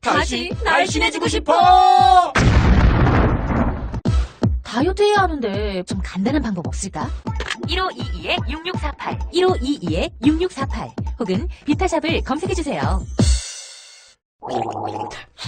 다시 날씬해지고 싶어! 다이어트 해야 하는데 좀 간단한 방법 없을까? 1522-6648 1522-6648 혹은 비타샵을 검색해주세요.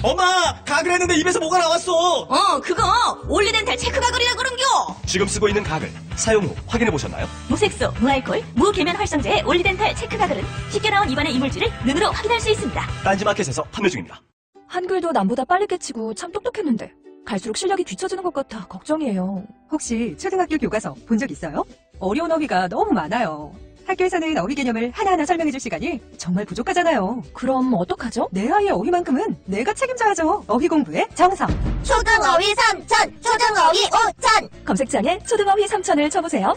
엄마! 가글 했는데 입에서 뭐가 나왔어! 그거 올리덴탈 체크가글이라 그런겨. 지금 쓰고 있는 가글 사용 후 확인해보셨나요? 무색소, 무알콜, 무계면 활성제의 올리덴탈 체크가글은 쉽게 나온 입안의 이물질을 눈으로 확인할 수 있습니다. 딴지마켓에서 판매 중입니다. 한글도 남보다 빨리 깨치고 참 똑똑했는데 갈수록 실력이 뒤처지는 것 같아 걱정이에요. 혹시 초등학교 교과서 본 적 있어요? 어려운 어휘가 너무 많아요. 학교에서는 어휘 개념을 하나하나 설명해줄 시간이 정말 부족하잖아요. 그럼 어떡하죠? 내 아이의 어휘만큼은 내가 책임져야죠. 어휘 공부의 정성. 초등어휘 3천, 초등어휘 5천. 검색창에 초등어휘 3000을 쳐보세요.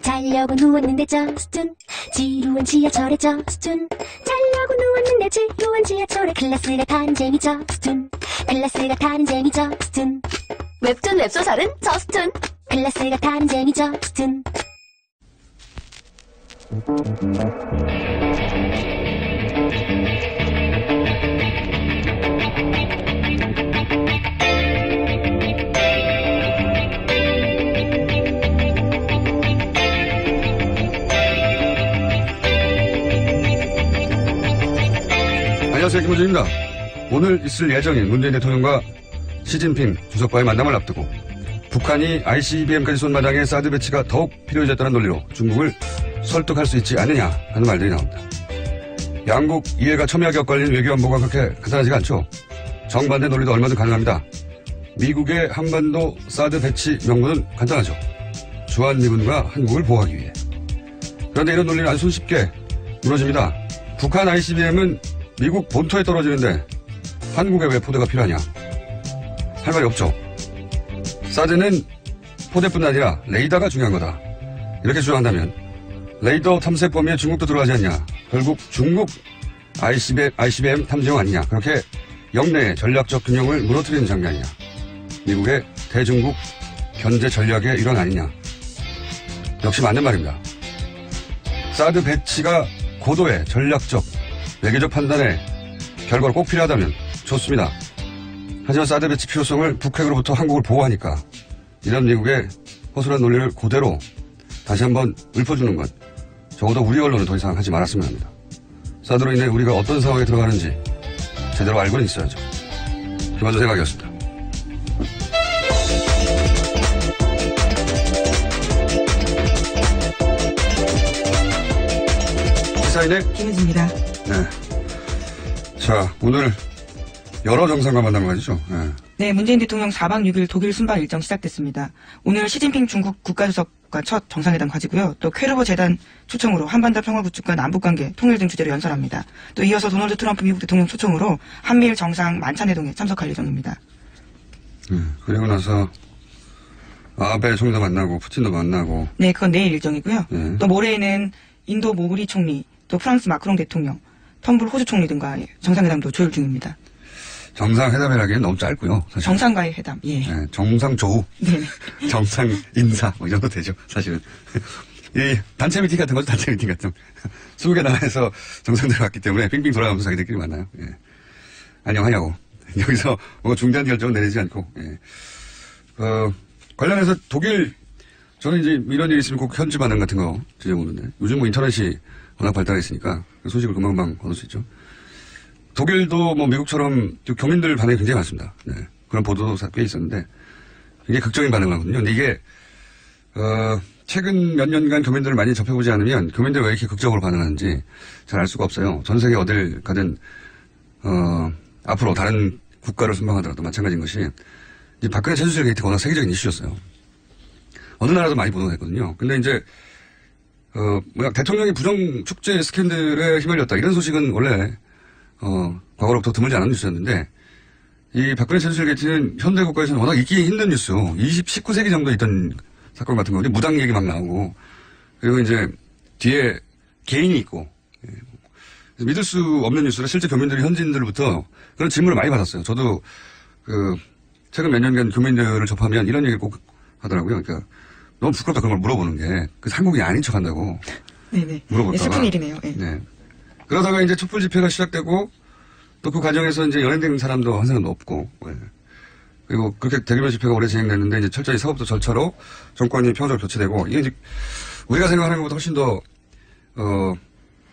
자려고 누웠는데 저스툰 지루한 지하철에 저스툰 자려고 누웠는데 지루한 지하철에 클래스가 타는 재미 저스툰 클래스가 타는 재미 저스툰 웹툰 웹소설은 저스툰. 클래스가 타는 재미 저스툰 안녕하세요, 김호준입니다. 오늘 있을 예정인 문재인 대통령과 시진핑 주석과의 만남을 앞두고 북한이 ICBM까지 쏜 마당에 사드 배치가 더욱 필요해졌다는 논리로 중국을 설득할 수 있지 않느냐 하는 말들이 나옵니다. 양국 이해가 첨예하게 엇갈리는 외교 안보가 그렇게 간단하지가 않죠. 정반대 논리도 얼마든 가능합니다. 미국의 한반도 사드 배치 명분은 간단하죠. 주한미군과 한국을 보호하기 위해. 그런데 이런 논리는 아주 손쉽게 무너집니다. 북한 ICBM은 미국 본토에 떨어지는데 한국에 왜 포대가 필요하냐? 할 말이 없죠. 사드는 포대뿐 아니라 레이더가 중요한 거다. 이렇게 주장한다면 레이더 탐색 범위에 중국도 들어가지 않냐? 결국 중국 ICBM 탐지용 아니냐? 그렇게 영내의 전략적 균형을 무너뜨리는 장면이냐? 미국의 대중국 견제 전략의 일환 아니냐? 역시 맞는 말입니다. 사드 배치가 고도의 전략적 외교적 판단의 결과로 꼭 필요하다면 좋습니다. 하지만 사드 배치 필요성을 북핵으로부터 한국을 보호하니까 이런 미국의 허술한 논리를 그대로 다시 한번 읊어주는 건 적어도 우리 언론은 더 이상 하지 말았으면 합니다. 사드로 인해 우리가 어떤 상황에 들어가는지 제대로 알고는 있어야죠. 김한준 생각이었습니다. 시사인의 김은지입니다. 네. 자, 오늘 여러 정상과 만나는 거죠. 네. 네, 문재인 대통령 4박 6일 독일 순방 일정 시작됐습니다. 오늘 시진핑 중국 국가주석과 첫 정상회담 가지고요. 또 퀘르버 재단 초청으로 한반도 평화 구축과 남북관계 통일 등 주제로 연설합니다. 또 이어서 도널드 트럼프 미국 대통령 초청으로 한미일 정상 만찬회동에 참석할 예정입니다. 그리고 나서 아베 총리도 만나고 푸틴도 만나고. 네, 그건 내일 일정이고요. 네. 또 모레에는 인도 모리 총리, 또 프랑스 마크롱 대통령, 텀블 호주 총리 등과 정상회담도 조율 중입니다. 정상회담이라기엔 너무 짧고요. 사실. 정상과의 회담, 예. 네, 정상조우, 네. 정상인사 뭐 이 정도 되죠. 사실은. 이 단체 미팅 같은 거죠. 단체 미팅 같은 20개 나라에서 정상들 왔기 때문에 빙빙 돌아가면서 자기들끼리 만나요. 예. 안녕하냐고. 여기서 뭔가 중대한 결정을 내리지 않고. 예. 관련해서 독일 저는 이제 이런 일이 있으면 꼭 현지 반응 같은 거 지져보는데 요즘 뭐 인터넷이 워낙 발달했으니까 소식을 금방금방 얻을 수 있죠. 독일도 뭐 미국처럼 교민들 반응이 굉장히 많습니다. 네. 그런 보도도 꽤 있었는데 굉장히 극적인 반응을 하거든요. 근데 이게 최근 몇 년간 교민들을 많이 접해보지 않으면 교민들이 왜 이렇게 극적으로 반응하는지 잘 알 수가 없어요. 전 세계 어딜 가든 앞으로 다른 국가를 순방하더라도 마찬가지인 것이 이제 박근혜 최순실 게이트가 워낙 세계적인 이슈였어요. 어느 나라도 많이 보도했거든요. 근데 이제 대통령이 부정 축제 스캔들에 휘말렸다 이런 소식은 원래 과거로부터 드물지 않은 뉴스였는데 이 박근혜 최순실 게이트는 현대 국가에서는 워낙 있기 힘든 뉴스. 19세기 정도에 있던 사건 같은 건데 무당 얘기 막 나오고 그리고 이제 뒤에 개인이 있고 믿을 수 없는 뉴스를 실제 교민들이 현지인들로부터 그런 질문을 많이 받았어요. 저도 최근 몇 년간 교민들을 접하면 이런 얘기를 꼭 하더라고요. 그러니까 너무 부끄럽다 그런 걸 물어보는 게 그래서 한국이 아닌 척한다고 네네. 물어볼까 봐. 슬픈 일이네요. 네. 네. 그러다가 이제 촛불 집회가 시작되고 또 그 과정에서 이제 연행된 사람도 한 사람도 없고, 예. 그리고 그렇게 대규모 집회가 오래 진행됐는데 이제 철저히 사법도 절차로 정권이 평화적으로 교체되고 이게 이제 우리가 생각하는 것보다 훨씬 더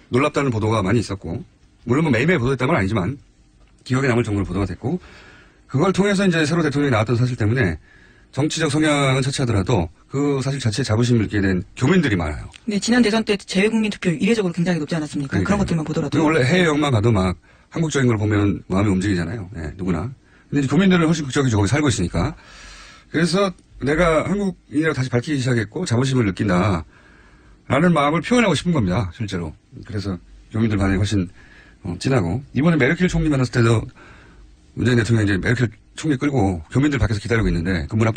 놀랍다는 보도가 많이 있었고, 물론 뭐 매일매일 보도했다는 건 아니지만 기억에 남을 정도로 보도가 됐고, 그걸 통해서 이제 새로 대통령이 나왔던 사실 때문에 정치적 성향은 차치하더라도 그 사실 자체에 자부심을 느끼게 된 교민들이 많아요. 네, 지난 대선 때 재외국민 투표 이례적으로 굉장히 높지 않았습니까? 그러니까요. 그런 것들만 보더라도. 원래 해외여행만 가도 막 한국적인 걸 보면 마음이 움직이잖아요. 예, 누구나. 근데 이제 교민들은 훨씬 극적이죠. 거기 살고 있으니까. 그래서 내가 한국인이라고 다시 밝히기 시작했고 자부심을 느낀다. 라는 마음을 표현하고 싶은 겁니다. 실제로. 그래서 교민들 반응이 훨씬 진하고. 이번에 메르켈 총리 만났을 때도 문재인 대통령이 이제 메르켈 총리 끌고 교민들 밖에서 기다리고 있는데 그 문 앞,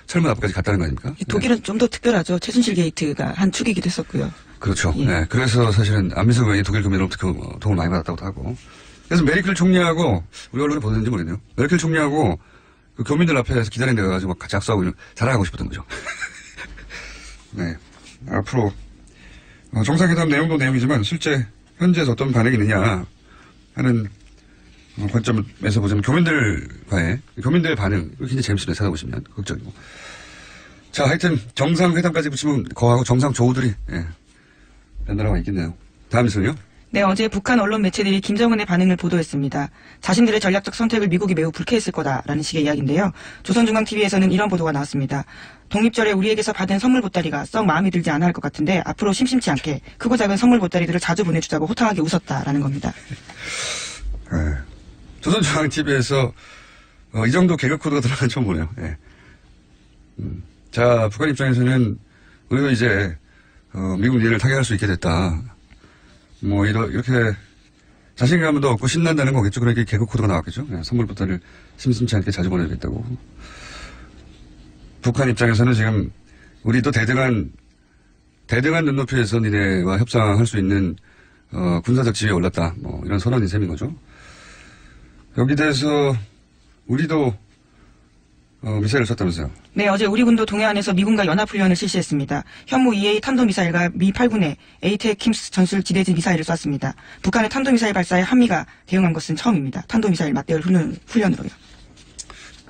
철문 앞까지 갔다는 거 아닙니까? 독일은 좀 더 특별하죠. 최순실 게이트가 한 축이기도 했었고요. 그렇죠. 예. 네. 그래서 사실은 안민석 의원이 독일 교민으로부터 도움을 많이 받았다고도 하고. 그래서 메르켈 총리하고 우리 언론에 보냈는지 모르겠네요. 메르켈 총리하고 그 교민들 앞에서 기다린 데가 가지고 막 같이 악수하고 자랑하고 싶었던 거죠. 네. 앞으로 정상회담 내용도 내용이지만 실제 현지에서 어떤 반응이 있느냐 하는 관점에서 보자면 교민들의 반응 굉장히 재밌습니다. 찾아보시면 극적이고. 자, 하여튼 정상회담까지 붙이면 거하고 정상 조우들이 연달아가 있겠네요. 다음 뉴스는요? 네, 어제 북한 언론 매체들이 김정은의 반응을 보도했습니다. 자신들의 전략적 선택을 미국이 매우 불쾌했을 거다라는 식의 이야기인데요. 조선중앙TV에서는 이런 보도가 나왔습니다. 독립절에 우리에게서 받은 선물 보따리가 썩 마음에 들지 않아 할 것 같은데 앞으로 심심치 않게 크고 작은 선물 보따리들을 자주 보내주자고 호탕하게 웃었다라는 겁니다. 네. 조선중앙TV에서 이 정도 개그 코드가 들어간 건 처음 보네요. 네. 자, 북한 입장에서는 우리도 이제 미국 일을 타격할 수 있게 됐다. 뭐 이렇게 자신감도 없고 신난다는 거겠죠. 그러니까 개그 코드가 나왔겠죠. 네, 선물 보따리를 심심치 않게 자주 보내야겠다고. 북한 입장에서는 지금 우리도 대등한 눈높이에서 니네와 협상할 수 있는 군사적 지위에 올랐다. 뭐 이런 선언인 셈인 거죠. 여기 대해서 우리도 미사일을 쐈다면서요? 네, 어제 우리 군도 동해안에서 미군과 연합훈련을 실시했습니다. 현무 EA 탄도미사일과 미 8군의 에이테킴스 전술 지대지 미사일을 쐈습니다. 북한의 탄도미사일 발사에 한미가 대응한 것은 처음입니다. 탄도미사일 맞대응 훈련으로요.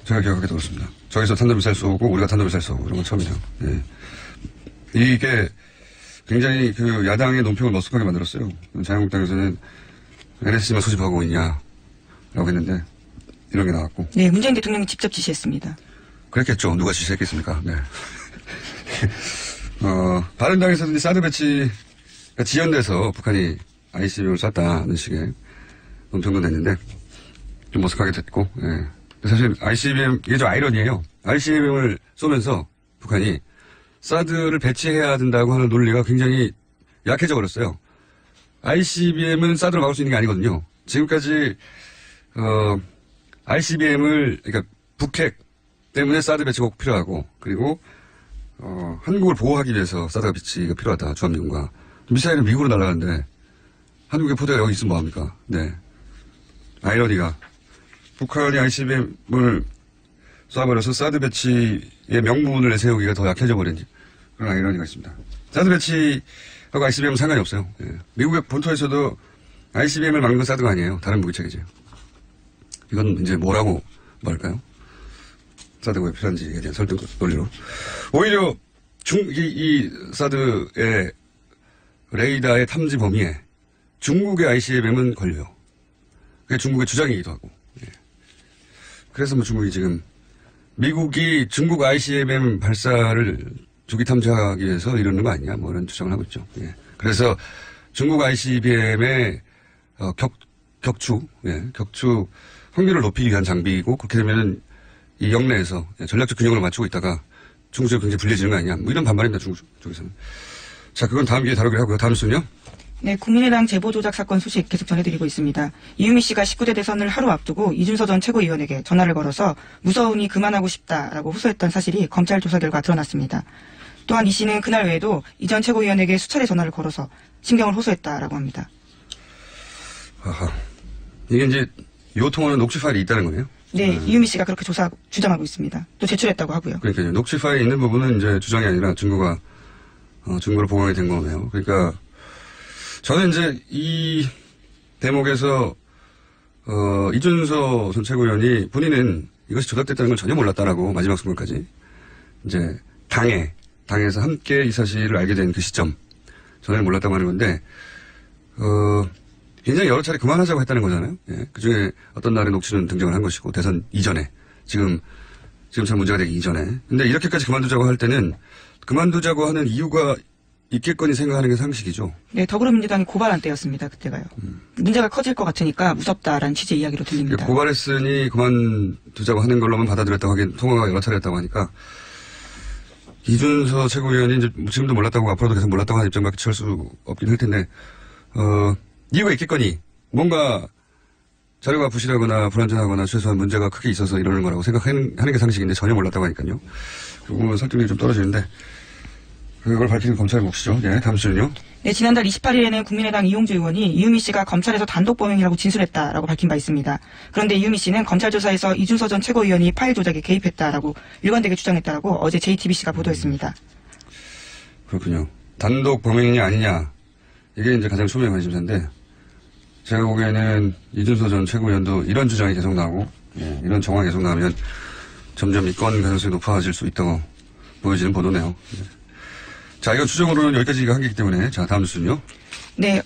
제가 기억하기도 그렇습니다. 저기서 탄도미사일 쏘고 우리가 탄도미사일 쏘고 이런 건 처음이죠. 네. 이게 굉장히 그 야당의 논평을 머쓱하게 만들었어요. 자유한국당에서는 LSG만 소집하고 있냐 라고 했는데 이런 게 나왔고. 네, 문재인 대통령이 직접 지시했습니다. 그랬겠죠. 누가 지시했겠습니까? 네. 바른당에서는 사드 배치가 지연돼서 북한이 ICBM을 쐈다는 식의 논평도 냈는데 좀 머쓱하게 됐고, 예. 사실 ICBM, 이게 좀 아이러니예요. ICBM을 쏘면서 북한이 사드를 배치해야 된다고 하는 논리가 굉장히 약해져 버렸어요. ICBM은 사드를 막을 수 있는 게 아니거든요. 지금까지 ICBM을, 그러니까 북핵 때문에 사드 배치가 꼭 필요하고, 그리고, 한국을 보호하기 위해서 사드 배치가 필요하다, 주한미군과. 미사일은 미국으로 날아가는데, 한국의 포대가 여기 있으면 뭐합니까? 네. 아이러니가. 북한이 ICBM을 쏴버려서 사드 배치의 명분을 내세우기가 더 약해져 버린 그런 아이러니가 있습니다. 사드 배치하고 ICBM은 상관이 없어요. 예. 미국의 본토에서도 ICBM을 막는 건 사드가 아니에요. 다른 무기체계죠. 이건 이제 뭐라고 말할까요? 사드가 왜 필요한지에 대한 설득 논리로. 오히려 이 사드의 레이더의 탐지 범위에 중국의 ICBM은 걸려요. 그게 중국의 주장이기도 하고. 예. 그래서 뭐 중국이 지금 미국이 중국 ICBM 발사를 조기 탐지하기 위해서 이러는 거 아니냐 뭐 이런 주장을 하고 있죠. 예. 그래서 중국 ICBM의 격추 확률을 높이기 위한 장비이고 그렇게 되면은 이 영내에서 전략적 균형을 맞추고 있다가 중국 쪽이 굉장히 불리해지는 거 아니냐 뭐 이런 반발입니다. 중국 쪽에서는. 자, 그건 다음 기회에 다루기로 하고요. 다음 순요. 네, 국민의당 제보 조작 사건 소식 계속 전해드리고 있습니다. 이유미 씨가 19대 대선을 하루 앞두고 이준서 전 최고위원에게 전화를 걸어서 무서우니 그만하고 싶다라고 호소했던 사실이 검찰 조사 결과 드러났습니다. 또한 이 씨는 그날 외에도 이 전 최고위원에게 수차례 전화를 걸어서 심경을 호소했다라고 합니다. 아하. 이게 이제 요통하는 녹취 파일이 있다는 거네요? 네, 이유미 씨가 그렇게 주장하고 있습니다. 또 제출했다고 하고요. 그러니까요. 녹취 파일이 있는 부분은 이제 주장이 아니라 증거로 보강이 된 거네요. 그러니까 저는 이제 이 대목에서 이준서 전 최고위원이 본인은 이것이 조작됐다는 걸 전혀 몰랐다라고 마지막 순간까지 이제 당에서 함께 이 사실을 알게 된 그 시점 전혀 몰랐다고 하는 건데 굉장히 여러 차례 그만하자고 했다는 거잖아요. 예. 그중에 어떤 날에 녹취는 등장을 한 것이고 대선 이전에 지금처럼 문제가 되기 이전에. 근데 이렇게까지 그만두자고 할 때는 그만두자고 하는 이유가 있겠거니 생각하는 게 상식이죠. 네, 더불어민주당이 고발한 때였습니다. 그때가요. 문제가 커질 것 같으니까 무섭다라는 취지의 이야기로 들립니다. 고발했으니 그만두자고 하는 걸로만 받아들였다고 하긴 통화가 여러 차례 했다고 하니까 이준서 최고위원이 이제 지금도 몰랐다고 앞으로도 계속 몰랐다고 하는 입장밖에 취할 수 없긴 할 텐데 이유가 있겠거니 뭔가 자료가 부실하거나 불완전하거나 최소한 문제가 크게 있어서 이러는 거라고 생각하는 게 상식인데 전혀 몰랐다고 하니까요. 그 부분은 설득력이 좀 떨어지는데 그걸 밝히는 검찰의 몫이죠. 예, 다음 주는요. 네, 지난달 28일에는 국민의당 이용주 의원이 이유미 씨가 검찰에서 단독 범행이라고 진술했다라고 밝힌 바 있습니다. 그런데 이유미 씨는 검찰 조사에서 이준서 전 최고위원이 파일 조작에 개입했다라고 일관되게 주장했다라고 어제 JTBC가 보도했습니다. 그렇군요. 단독 범행이냐 아니냐 이게 이제 가장 초미의 관심사인데 제가 보기에는 이준서 전 최고위원도 이런 주장이 계속 나오고 이런 정황이 계속 나오면 점점 이 건 가능성이 높아질 수 있다고 보여지는 보도네요. 자, 이건 추정으로는 여기까지가 한계이기 때문에 자, 다음 뉴스는요. 네,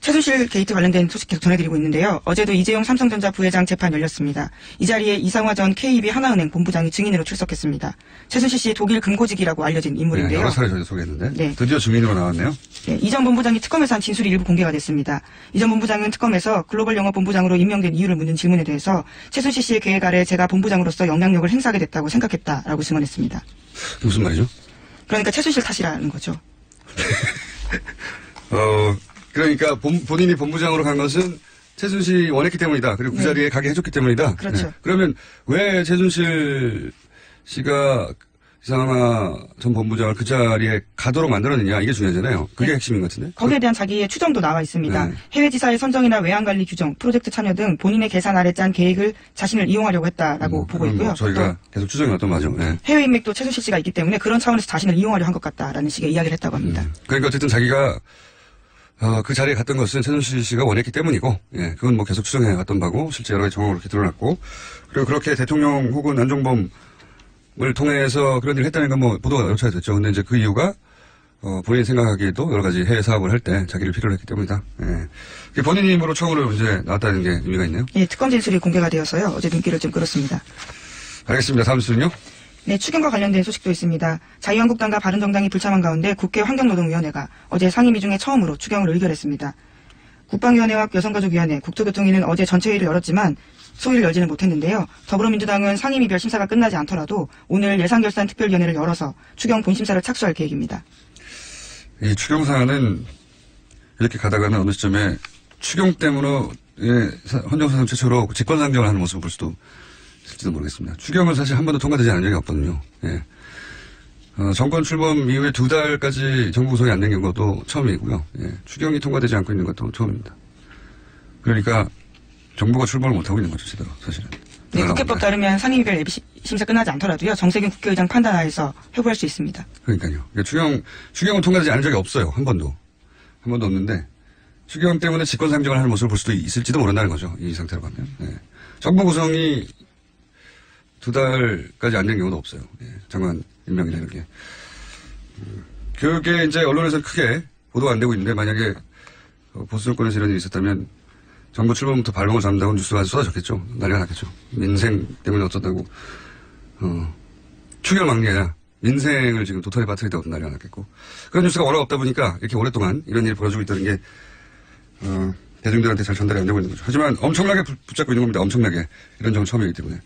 최순실 게이트 관련된 소식 계속 전해드리고 있는데요. 어제도 이재용 삼성전자 부회장 재판 열렸습니다. 이 자리에 이상화 전 KB 하나은행 본부장이 증인으로 출석했습니다. 최순실 씨의 독일 금고직이라고 알려진 인물인데요. 네, 여러 차례 저희가 소개했는데 네. 드디어 증인으로 나왔네요. 네, 이 전 본부장이 특검에서 한 진술이 일부 공개가 됐습니다. 이 전 본부장은 특검에서 글로벌 영업 본부장으로 임명된 이유를 묻는 질문에 대해서 최순실 씨의 계획 아래 제가 본부장으로서 영향력을 행사하게 됐다고 생각했다라고 증언했습니다. 무슨 말이죠? 그러니까 최순실 탓이라는 거죠. 그러니까 본인이 본부장으로 간 것은 최순실이 원했기 때문이다. 그리고 그 네. 자리에 가게 해줬기 때문이다. 그렇죠. 네. 그러면 왜 최순실 씨가 이상화 전 본부장을 그 자리에 가도록 만들었느냐 이게 중요하잖아요. 그게 네. 핵심인 것 같은데. 거기에 대한 자기의 추정도 나와 있습니다. 네. 해외 지사의 선정이나 외환관리 규정, 프로젝트 참여 등 본인의 계산 아래 짠 계획을 자신을 이용하려고 했다라고 보고 있고요. 저희가 계속 추정이 어떤 맞죠. 네. 해외 인맥도 최순실 씨가 있기 때문에 그런 차원에서 자신을 이용하려 한 것 같다라는 식의 이야기를 했다고 합니다. 그러니까 어쨌든 자기가 그 자리에 갔던 것은 최순실 씨가 원했기 때문이고, 예, 그건 뭐 계속 추정해 왔던 바고, 실제 여러 가지 정황으로 이렇게 드러났고, 그리고 그렇게 대통령 혹은 안종범을 통해서 그런 일을 했다는 건 뭐 보도가 여러 차례 됐죠. 근데 이제 그 이유가, 본인이 생각하기에도 여러 가지 해외 사업을 할 때 자기를 필요로 했기 때문이다. 예. 그게 본인 힘으로 처음으로 이제 나왔다는 게 의미가 있네요. 예, 특검 진술이 공개가 되어서요. 어제 눈길을 좀 끌었습니다. 알겠습니다. 다음 수는요? 네, 추경과 관련된 소식도 있습니다. 자유한국당과 바른정당이 불참한 가운데 국회 환경노동위원회가 어제 상임위 중에 처음으로 추경을 의결했습니다. 국방위원회와 여성가족위원회, 국토교통위는 어제 전체 회의를 열었지만 소위를 열지는 못했는데요. 더불어민주당은 상임위별 심사가 끝나지 않더라도 오늘 예산결산특별위원회를 열어서 추경 본심사를 착수할 계획입니다. 이 추경 사안은 이렇게 가다가는 어느 시점에 추경 때문에 헌정사상 최초로 직권상정을 하는 모습을 볼 수도 있을지도 모르겠습니다. 추경은 사실 한 번도 통과되지 않은 적이 없거든요. 예. 정권 출범 이후에 2달까지 정부 구성이 안 된 경우도 처음이고요. 예. 추경이 통과되지 않고 있는 것도 처음입니다. 그러니까 정부가 출범을 못하고 있는 거죠, 제대로 사실은. 네, 국회법 따르면 상임위별 예비 심사 끝나지 않더라도요. 정세균 국회의장 판단하에서 회부할 수 있습니다. 그러니까요. 그러니까 추경은 통과되지 않은 적이 없어요. 한 번도 없는데 추경 때문에 직권상정을 하는 모습을 볼 수도 있을지도 모른다는 거죠. 이 상태로 가면. 예. 정부 구성이 2달까지 안 된 경우도 없어요. 예. 장관 임명이나 이런 게. 그게 이제 언론에서 크게 보도가 안 되고 있는데 만약에 보수 정권에서 이런 일이 있었다면 정부 출범부터 발목을 잡는다고 뉴스가 아주 쏟아졌겠죠. 난리가 났겠죠. 민생 때문에 어쩌다고 추경 막내야 민생을 지금 도탈에 빠뜨리다고 난리가 났겠고 그런 뉴스가 워낙 없다 보니까 이렇게 오랫동안 이런 일이 벌어지고 있다는 게 대중들한테 잘 전달이 안 되고 있는 거죠. 하지만 엄청나게 붙잡고 있는 겁니다. 엄청나게. 이런 점은 처음이기 때문에.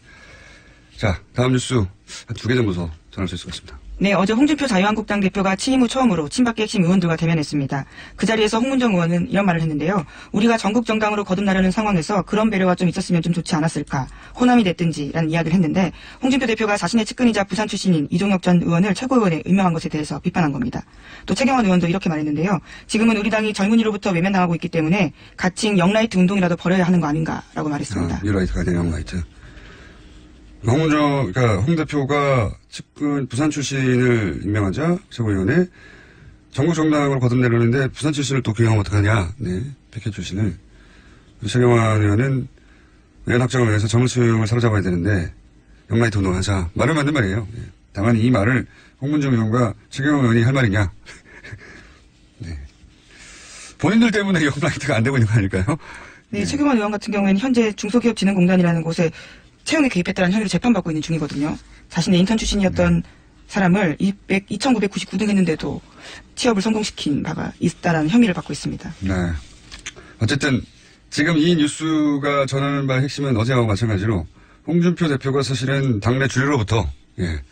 자, 다음 뉴스 한 2개 정도 더 전할 수 있을 것 같습니다. 네, 어제 홍준표 자유한국당 대표가 취임 후 처음으로 친박계 핵심 의원들과 대면했습니다. 그 자리에서 홍문정 의원은 이런 말을 했는데요. 우리가 전국 정당으로 거듭나려는 상황에서 그런 배려가 좀 있었으면 좀 좋지 않았을까. 호남이 됐든지라는 이야기를 했는데 홍준표 대표가 자신의 측근이자 부산 출신인 이종혁 전 의원을 최고위원에 임명한 것에 대해서 비판한 겁니다. 또 최경환 의원도 이렇게 말했는데요. 지금은 우리 당이 젊은이로부터 외면당하고 있기 때문에 가칭 영라이트 운동이라도 벌여야 하는 거 아닌가라고 말했습니다. 유라이트가 아니라 영라이트. 홍 대표가 측근 부산 출신을 임명하자 최고위원회 전국 정당으로 거듭내려는데 부산 출신을 또 기용하면 어떡하냐. 네, 백현 출신을. 최경환 의원은 의원 확정을 위해서 정수영을 사로잡아야 되는데 영라이트 운동하자. 말은 맞는 말이에요. 예. 다만 이 말을 홍문정 의원과 최경환 의원이 할 말이냐. 네. 본인들 때문에 영라이트가 안 되고 있는 거 아닐까요? 네, 최경환 의원 같은 경우에는 현재 중소기업진흥공단이라는 곳에 채용에 개입했다는 혐의로 재판받고 있는 중이거든요. 자신의 인턴 출신이었던 사람을 2,999등 했는데도 취업을 성공시킨 바가 있다라는 혐의를 받고 있습니다. 네. 어쨌든 지금 이 뉴스가 전하는 바의 핵심은 어제하고 마찬가지로 홍준표 대표가 사실은 당내 주류로부터 예,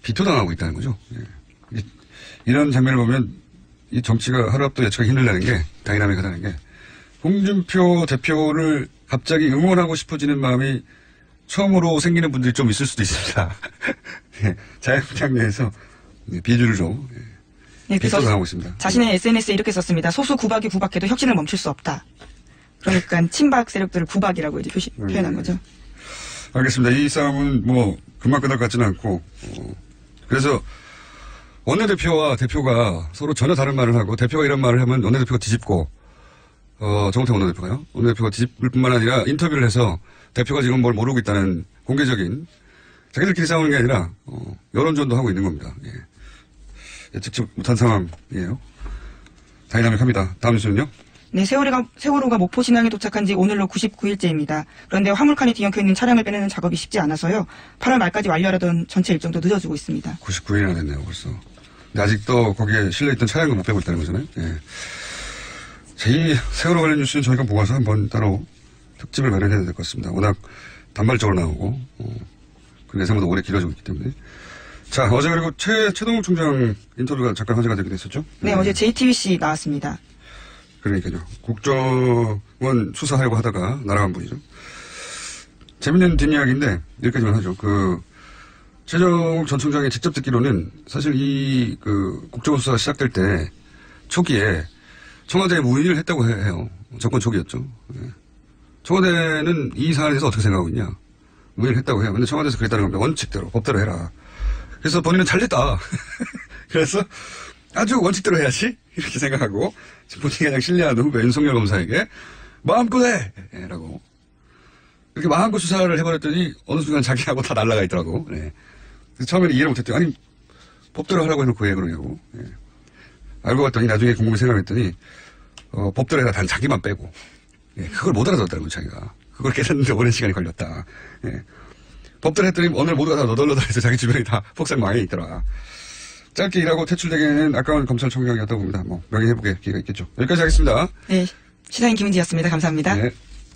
비토당하고 있다는 거죠. 예. 이런 장면을 보면 이 정치가 하루 앞도 예측하기 힘들다는 게 다이나믹하다는 게 홍준표 대표를 갑자기 응원하고 싶어지는 마음이 처음으로 생기는 분들이 좀 있을 수도 있습니다. 예, 자영당 내에서 비주를 좀 네, 그래서 비토당하고 있습니다. 자신의 SNS에 이렇게 썼습니다. 소수 구박이 구박해도 혁신을 멈출 수 없다. 그러니까 친박 세력들을 구박이라고 이제 표현한 거죠. 알겠습니다. 이 싸움은 뭐 금방 끝날 것 같지는 않고 그래서 원내대표와 대표가 서로 전혀 다른 말을 하고 대표가 이런 말을 하면 원내대표가 뒤집고 정우택 원내대표가요. 원내대표가 뒤집을 뿐만 아니라 인터뷰를 해서 대표가 지금 뭘 모르고 있다는 공개적인 자기들끼리 싸우는 게 아니라 여론전도 하고 있는 겁니다. 예. 예측치 못한 상황이에요. 다이나믹합니다. 다음 뉴스는요. 네, 세월호가 목포 신항에 도착한 지 오늘로 99일째입니다. 그런데 화물칸에 뒤엉켜 있는 차량을 빼내는 작업이 쉽지 않아서요. 8월 말까지 완료하던 전체 일정도 늦어지고 있습니다. 99일이나 됐네요, 벌써. 근데 아직도 거기에 실려있던 차량을 못 빼고 있다는 거잖아요. 예. 제2 세월호 관련 뉴스는 저희가 모아서 한번 따로 특집을 마련해야 될 것 같습니다. 워낙 단발적으로 나오고, 그 예상보다 오래 길어지고 있기 때문에. 자, 어제 그리고 최동욱 총장 인터뷰가 잠깐 화제가 되기도 했었죠? 네, 어제 JTBC 나왔습니다. 그러니까요. 국정원 수사하려고 하다가 날아간 분이죠. 재밌는 뒷이야기인데, 여기까지만 하죠. 최정욱 전 총장이 직접 듣기로는 사실 국정원 수사가 시작될 때 초기에 청와대에 문의를 했다고 해요. 정권 초기였죠. 네. 청와대는 이 사안에 대해서 어떻게 생각하고 있냐. 문의를 했다고 해요. 근데 청와대에서 그랬다는 겁니다. 원칙대로, 법대로 해라. 그래서 본인은 잘됐다. 그래서 아주 원칙대로 해야지. 이렇게 생각하고 본인이 가장 신뢰하는 후배 윤석열 검사에게 마음껏 해! 라고. 이렇게 마음껏 수사를 해버렸더니 어느 순간 자기하고 다 날아가 있더라고. 네. 그래서 처음에는 이해를 못했더니 아니 법대로 하라고 해놓고 왜 그러냐고. 네. 알고 봤더니 나중에 곰곰이 생각했더니 법대로 해라 단 자기만 빼고. 네. 그걸 못 알아들었다는 거죠 자기가. 그걸 깨닫는데 오랜 시간이 걸렸다. 네. 법대로 했더니 오늘 모두가 다 너덜너덜해서 자기 주변에 다 폭삭 망해 있더라. 짧게 일하고 퇴출되기에는 아까운 검찰총장이었다고 봅니다. 뭐 명예회복의 기회가 있겠죠. 여기까지 하겠습니다. 네, 시사인 김은지였습니다. 감사합니다. 네.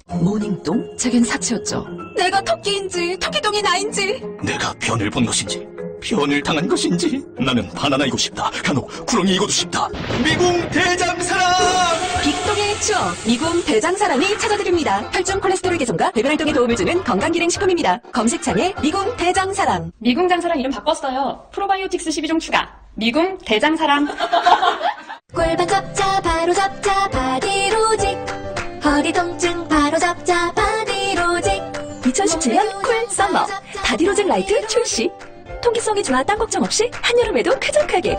모닝똥? 자기는 사치였죠. 내가 토끼인지 토끼똥이 나인지. 내가 변을 본 것인지 변을 당한 것인지 나는 바나나이고 싶다. 간혹 구렁이이고도 싶다. 미궁 대장사랑. 빅똥의 추억 미궁 대장사랑이 찾아드립니다. 혈중 콜레스테롤 개선과 배변 활동에 도움을 주는 건강기능 식품입니다. 검색창에 미궁 대장사랑. 미궁 장사랑 이름 바꿨어요. 프로바이오틱스 12종 추가. 미궁 대장사랑. 골반 잡자 바로 잡자 바디로직 허리 통증 바로 잡자 바디로직 2017년 쿨 썸머 바디로직 라이트 출시. 통기성이 좋아 땀 걱정 없이 한여름에도 쾌적하게.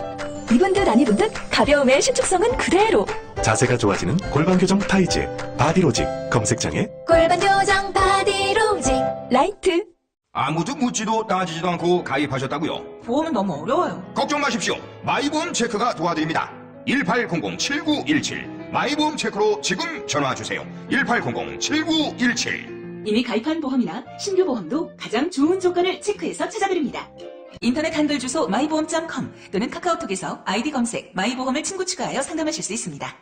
입은 듯 안 입은 듯 가벼움의 신축성은 그대로. 자세가 좋아지는 골반 교정 타이즈 바디로직 검색창에 골반 교정 바디로직 라이트. 아무도 묻지도 따지지도 않고 가입하셨다고요? 보험은 너무 어려워요. 걱정 마십시오. 마이보험 체크가 도와드립니다. 1800-7917 마이보험 체크로 지금 전화주세요. 1800-7917 이미 가입한 보험이나 신규 보험도 가장 좋은 조건을 체크해서 찾아드립니다. 인터넷 한글 주소 마이보험.com 또는 카카오톡에서 아이디 검색 마이보험을 친구 추가하여 상담하실 수 있습니다.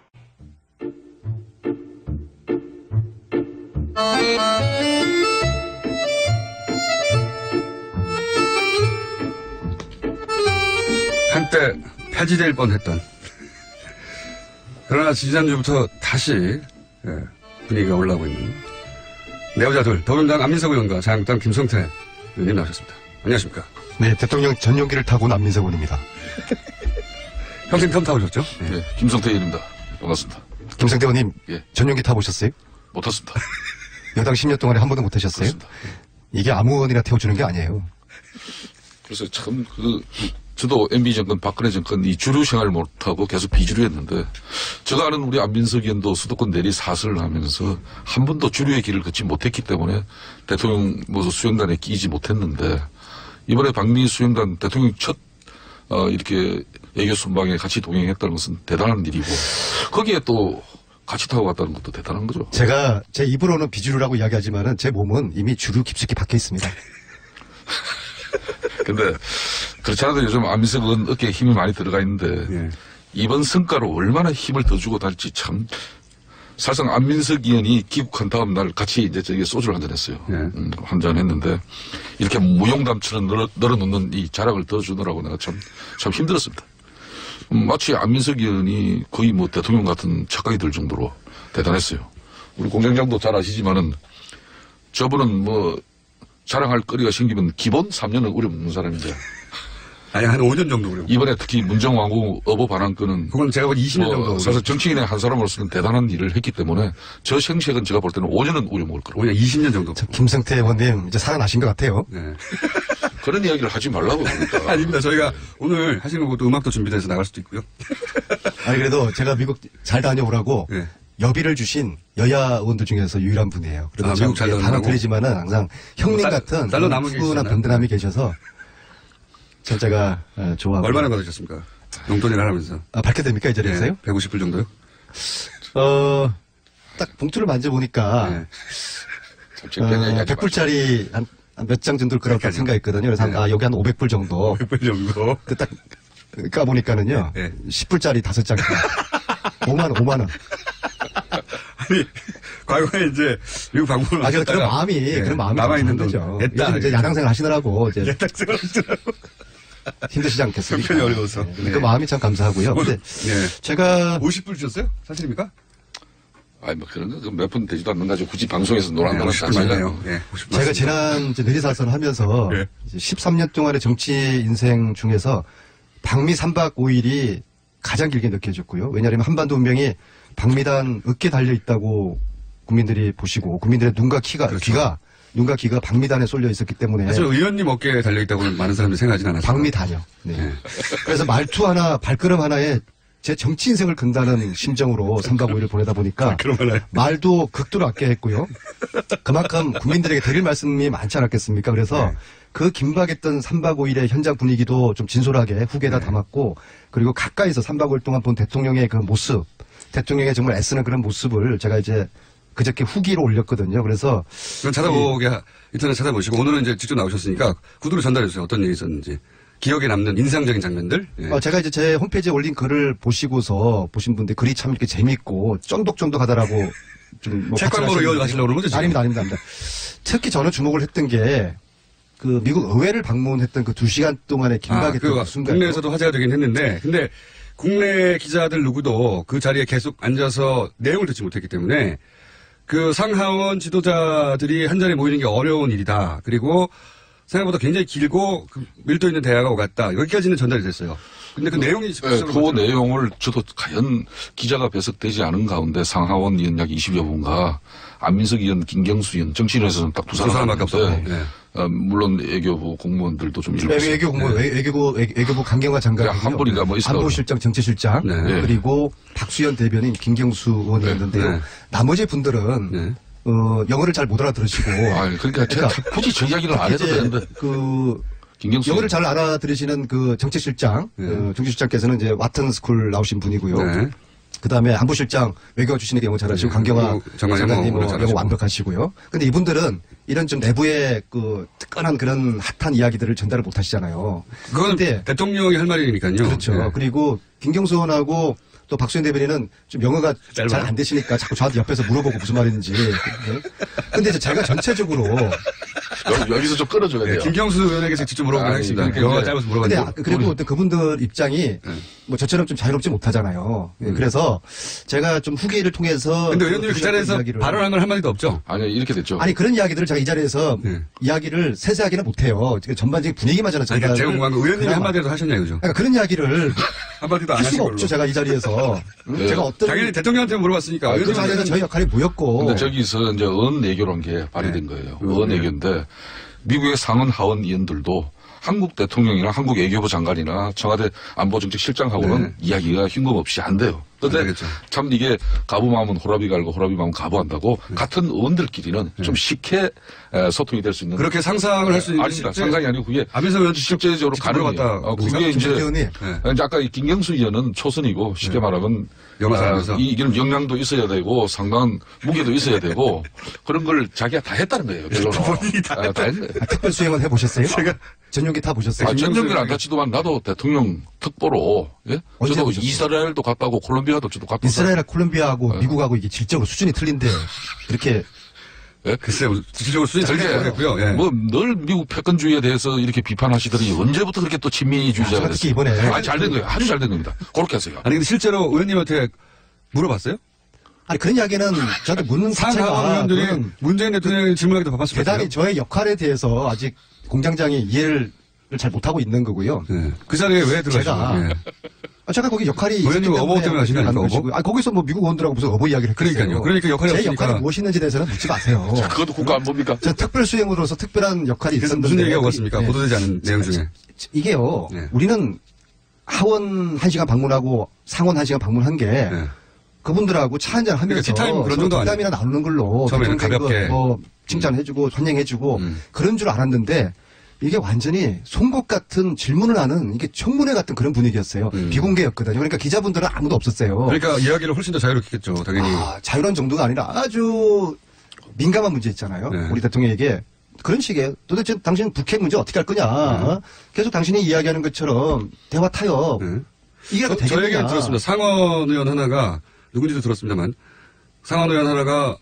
한때 폐지될 뻔했던 그러나 지난주부터 다시 분위기가 올라오고 있는 내부자들 더불어민주당 안민석 의원과 자유한국당 김성태 의원님 나오셨습니다. 안녕하십니까? 네, 대통령 전용기를 타고 온 안민석 의원입니다. 평생 처음 타보셨죠? 네, 김성태 의원입니다. 반갑습니다. 김성태 의원님, 예. 전용기 타보셨어요? 못 탔습니다. 여당 10년 동안에 한 번도 못 타셨어요? 그렇습니다. 이게 아무 의원이나 태워주는 게 아니에요. 그래서 참 저도 MB 정권, 박근혜 정권 이 주류 생활을 못하고 계속 비주류했는데 제가 아는 우리 안민석 의원도 수도권 내리 사설을 하면서 한 번도 주류의 길을 걷지 못했기 때문에 대통령 수행단에 끼지 못했는데 이번에 방미 수행단 대통령 첫 이렇게 애교 순방에 같이 동행했다는 것은 대단한 일이고 거기에 또 같이 타고 갔다는 것도 대단한 거죠. 제가 제 입으로는 비주류라고 이야기하지만은 제 몸은 이미 주류 깊숙이 박혀 있습니다. 근데 그렇지 않아도 요즘 안민석 의원 어깨에 힘이 많이 들어가 있는데 이번 성과로 얼마나 힘을 더 주고 달지 참 사실상 안민석 의원이 귀국한 다음 날 같이 이제 저기 소주를 한잔 했어요. 한잔 했는데 이렇게 무용담처럼 널어놓는 이 자락을 더 주느라고 내가 참 힘들었습니다. 마치 안민석 의원이 거의 대통령 같은 착각이 들 정도로 대단했어요. 우리 공장장도 잘 아시지만은 저분은 자랑할 거리가 생기면 기본 3년은 우려먹는 사람인데. 아니, 한 5년 정도 우려. 이번에 특히 문정왕후 어버 반환건은. 그건 제가 볼 20년 정도. 사실 정치인의 한 사람으로서는 대단한 일을 했기 때문에 저 생색은 제가 볼 때는 5년은 우려먹을 거라고. 5년, 20년 정도. 김성태 의원님 이제 살아나신 것 같아요. 네. 그런 이야기를 하지 말라고 그러니까. 아닙니다. 저희가 오늘 하시는 것도 음악도 준비돼서 나갈 수도 있고요. 아니, 그래도 제가 미국 잘 다녀오라고 여비를 주신 여야 의원들 중에서 유일한 분이에요. 그래서 미국 잘 다녀오라고? 단어 드리지만은 항상 형님 같은 달러 남은 게 푸근한 있었나요? 든든함이 계셔서 제가 좋아하고. 얼마나 받으셨습니까? 용돈이나 하면서. 밝혀도 됩니까, 이 자리에서요? 150불 정도요? 딱 봉투를 만져보니까 100불짜리 한 몇 장 정도일 거라고 딱 생각했거든요. 그래서 여기 한 500불 정도. 500불 정도. 딱 까보니까는요. 10불짜리 5장. 5만 원. 아니, 과거에 이제 미국 방문을 그런 마음이 남아있는 거죠. 냈다. 이제 야당생활 하시느라고 이제 야당생활 하시느라고 힘드시지 않겠습니까? 형편이 어려워서. 그 마음이 참 감사하고요. 근데 제가 50불 주셨어요? 사실입니까? 아니 그런 거 몇 분 되지도 않는 가지고 굳이 방송에서 논한다는 자체가. 제가 지난 내리사선 하면서 13년 동안의 정치 인생 중에서 방미 3박 5일이 가장 길게 느껴졌고요. 왜냐하면 한반도 운명이 방미단 어깨에 달려 있다고 국민들이 보시고 국민들의 눈과 귀가 방미단에 쏠려 있었기 때문에. 사실 의원님 어깨에 달려 있다고 많은 사람들이 생각하진 않았어요. 방미단이요. 네. 그래서 말투 하나, 발걸음 하나에 제 정치 인생을 건다는 심정으로 3박 5일을 보내다 보니까 말도 극도로 아껴 했고요. 그만큼 국민들에게 드릴 말씀이 많지 않았겠습니까? 그래서 그 긴박했던 3박 5일의 현장 분위기도 좀 진솔하게 후기에다 담았고 그리고 가까이서 3박 5일 동안 본 대통령의 그 모습, 대통령의 정말 애쓰는 그런 모습을 제가 이제 그저께 후기로 올렸거든요. 그래서 인터넷 찾아보시고 오늘은 이제 직접 나오셨으니까 구두로 전달해 주세요. 어떤 일이 있었는지. 기억에 남는 인상적인 장면들. 제가 이제 제 홈페이지에 올린 글을 보시고서 보신 분들 글이 참 이렇게 재밌고 쫀득쫀득하다라고 좀 책광고로 이어가시려고 그러는 거죠? 아닙니다. 특히 저는 주목을 했던 게 그 미국 의회를 방문했던 그 2시간 동안의 긴박했던 그 순간. 국내에서도 화제가 되긴 했는데 근데 국내 기자들 누구도 그 자리에 계속 앉아서 내용을 듣지 못했기 때문에 그 상하원 지도자들이 한 자리에 모이는 게 어려운 일이다. 그리고 생각보다 굉장히 길고 밀도 있는 대화가 오갔다. 여기까지는 전달이 됐어요. 근데 그 내용이 그 내용을 저도 과연 기자가 배석되지 않은 가운데 상하원 의원 약 20여 분과 안민석 의원, 김경수 의원 정치인에서는 딱 두 사람밖에 없어요. 물론 외교부 공무원들도 좀 일부 외교부 강경화 장관, 한 분인가 있어요. 안보실장, 정치실장 그리고 박수현 대변인, 김경수 의원이었는데요. 나머지 분들은 영어를 잘 못 알아들으시고. 그러니까 굳이 저 이야기를 안 해도 되는데. 영어를 잘 알아들으시는 그 정치실장, 정치실장께서는 이제 와튼 스쿨 나오신 분이고요. 그 다음에 안보실장 외교가 출신에게 영어 잘하시고 강경화 장관님 영어 완벽하시고요. 근데 이분들은 이런 좀 내부의 그 특별한 그런 핫한 이야기들을 전달을 못 하시잖아요. 그건 대통령이 할 말이니까요. 그렇죠. 그리고 김경수 의원하고 또 박수현 대변인은 좀 영어가 잘 안 되시니까 자꾸 저한테 옆에서 물어보고 무슨 말인지. 근데 제가 전체적으로 여기서 좀 끌어줘야 돼요. 김경수 의원에게서 직접 물어보긴 하겠습니다. 영어가 짧아서 물어봤는데. 근데 그리고 어떤 그분들 입장이 뭐 저처럼 좀 자유롭지 못하잖아요. 그래서 제가 좀 후기를 통해서. 근데 의원님이 그 자리에서 발언한 건 한마디도 없죠? 아니요, 이렇게 됐죠. 아니, 그런 이야기들을 제가 이 자리에서 이야기를 세세하게는 못해요. 전반적인 분위기만 저는 전달. 제가 궁금한 거 의원님이 한마디라도 하셨냐 이거죠? 그러니까 그런 이야기를 한마디도 안 할 하신 수가 걸로. 없죠. 제가 이 자리에서. 제가 어떤. 당연히 대통령한테 물어봤으니까. 그 자리에서 저희 역할이 뭐였고. 근데 저기서 이제 언내교란 게 발휘된 거예요. 언내교인데 미국의 상원 하원 의원들도 한국 대통령이나 한국 외교부 장관이나 청와대 안보정책실장하고는 이야기가 흉금없이 안 돼요. 그런데 참 이게 가부 마음은 호라비 갈고 호라비 마음은 가부 한다고 같은 의원들끼리는 좀 쉽게 소통이 될 수 있는 그렇게 상상을 할 수 있는 아닙니다. 상상이 아니고 그게 안민석 의원 실제적으로 가능해요. 그게 이제 아까 김경수 의원은 초선이고 쉽게 말하면 이게 역량도 있어야 되고 상당한 무게도 있어야 되고 그런 걸 자기가 다 했다는 거예요. 본인이 다 했네. 특별 수행은 해보셨어요? 제가 전용기 다 보셨어요? 전용기는 안 갔지만 나도 대통령 특보로 저도 이스라엘도 갔다 오고 콜롬비아도 저도 갔다 이스라엘과 콜롬비아하고 미국하고 이게 질적으로 수준이 틀린데 그렇게 글쎄 질적으로 수준이 틀리겠고요. 뭐 늘 미국 패권주의에 대해서 이렇게 비판하시더니 언제부터 그렇게 또 친미주의자가 됐어요? 이번에 잘된 거예요. 아주 잘된 겁니다. 그렇게 하세요. 아니 근데 실제로 의원님한테 물어봤어요? 아니 그런 이야기는 저한테 묻는 상하원 의원들이 문재인 대통령이 질문하기도 바빴을 것 같아요. 대단히 저의 역할에 대해서 아직 공장장이 이해를 잘 못하고 있는 거고요. 그 자리에 왜 들어가시나요? 제가 거기 역할이 의원님 어버 때문에 하시는 거고. 거기서 뭐 미국 의원들하고 무슨 어버 이야기를 했겠어요. 그러니까요. 그러니까 역할이 제 없으니까. 역할이 무엇이는지 대해서는 묻지 마세요. 그것도 국가 안보입니까? 저 특별 수행으로서 특별한 역할이 그래서 있었는데 무슨 얘기가 왔습니까? 보도되지 않은 내용 중에. 이게요. 우리는 하원 1시간 방문하고 상원 1시간 방문한 게 그분들하고 차 한잔 하면서 티타임 그런 정도 아니에요? 담이나 나누는 걸로 처음에는 가볍게 뭐 칭찬해주고 환영해주고 그런 줄 알았는데 이게 완전히 송곳 같은 질문을 하는 이게 청문회 같은 그런 분위기였어요. 비공개였거든요. 그러니까 기자분들은 아무도 없었어요. 그러니까 이야기를 훨씬 더 자유롭겠죠, 당연히. 자유로운 정도가 아니라 아주 민감한 문제 있잖아요. 우리 대통령에게. 그런 식이에요. 도대체 당신 북핵 문제 어떻게 할 거냐. 계속 당신이 이야기하는 것처럼 대화 타협. 이게 되겠느냐. 저 얘기는 들었습니다. 상원 의원 하나가 누군지도 들었습니다만 상원 의원 하나가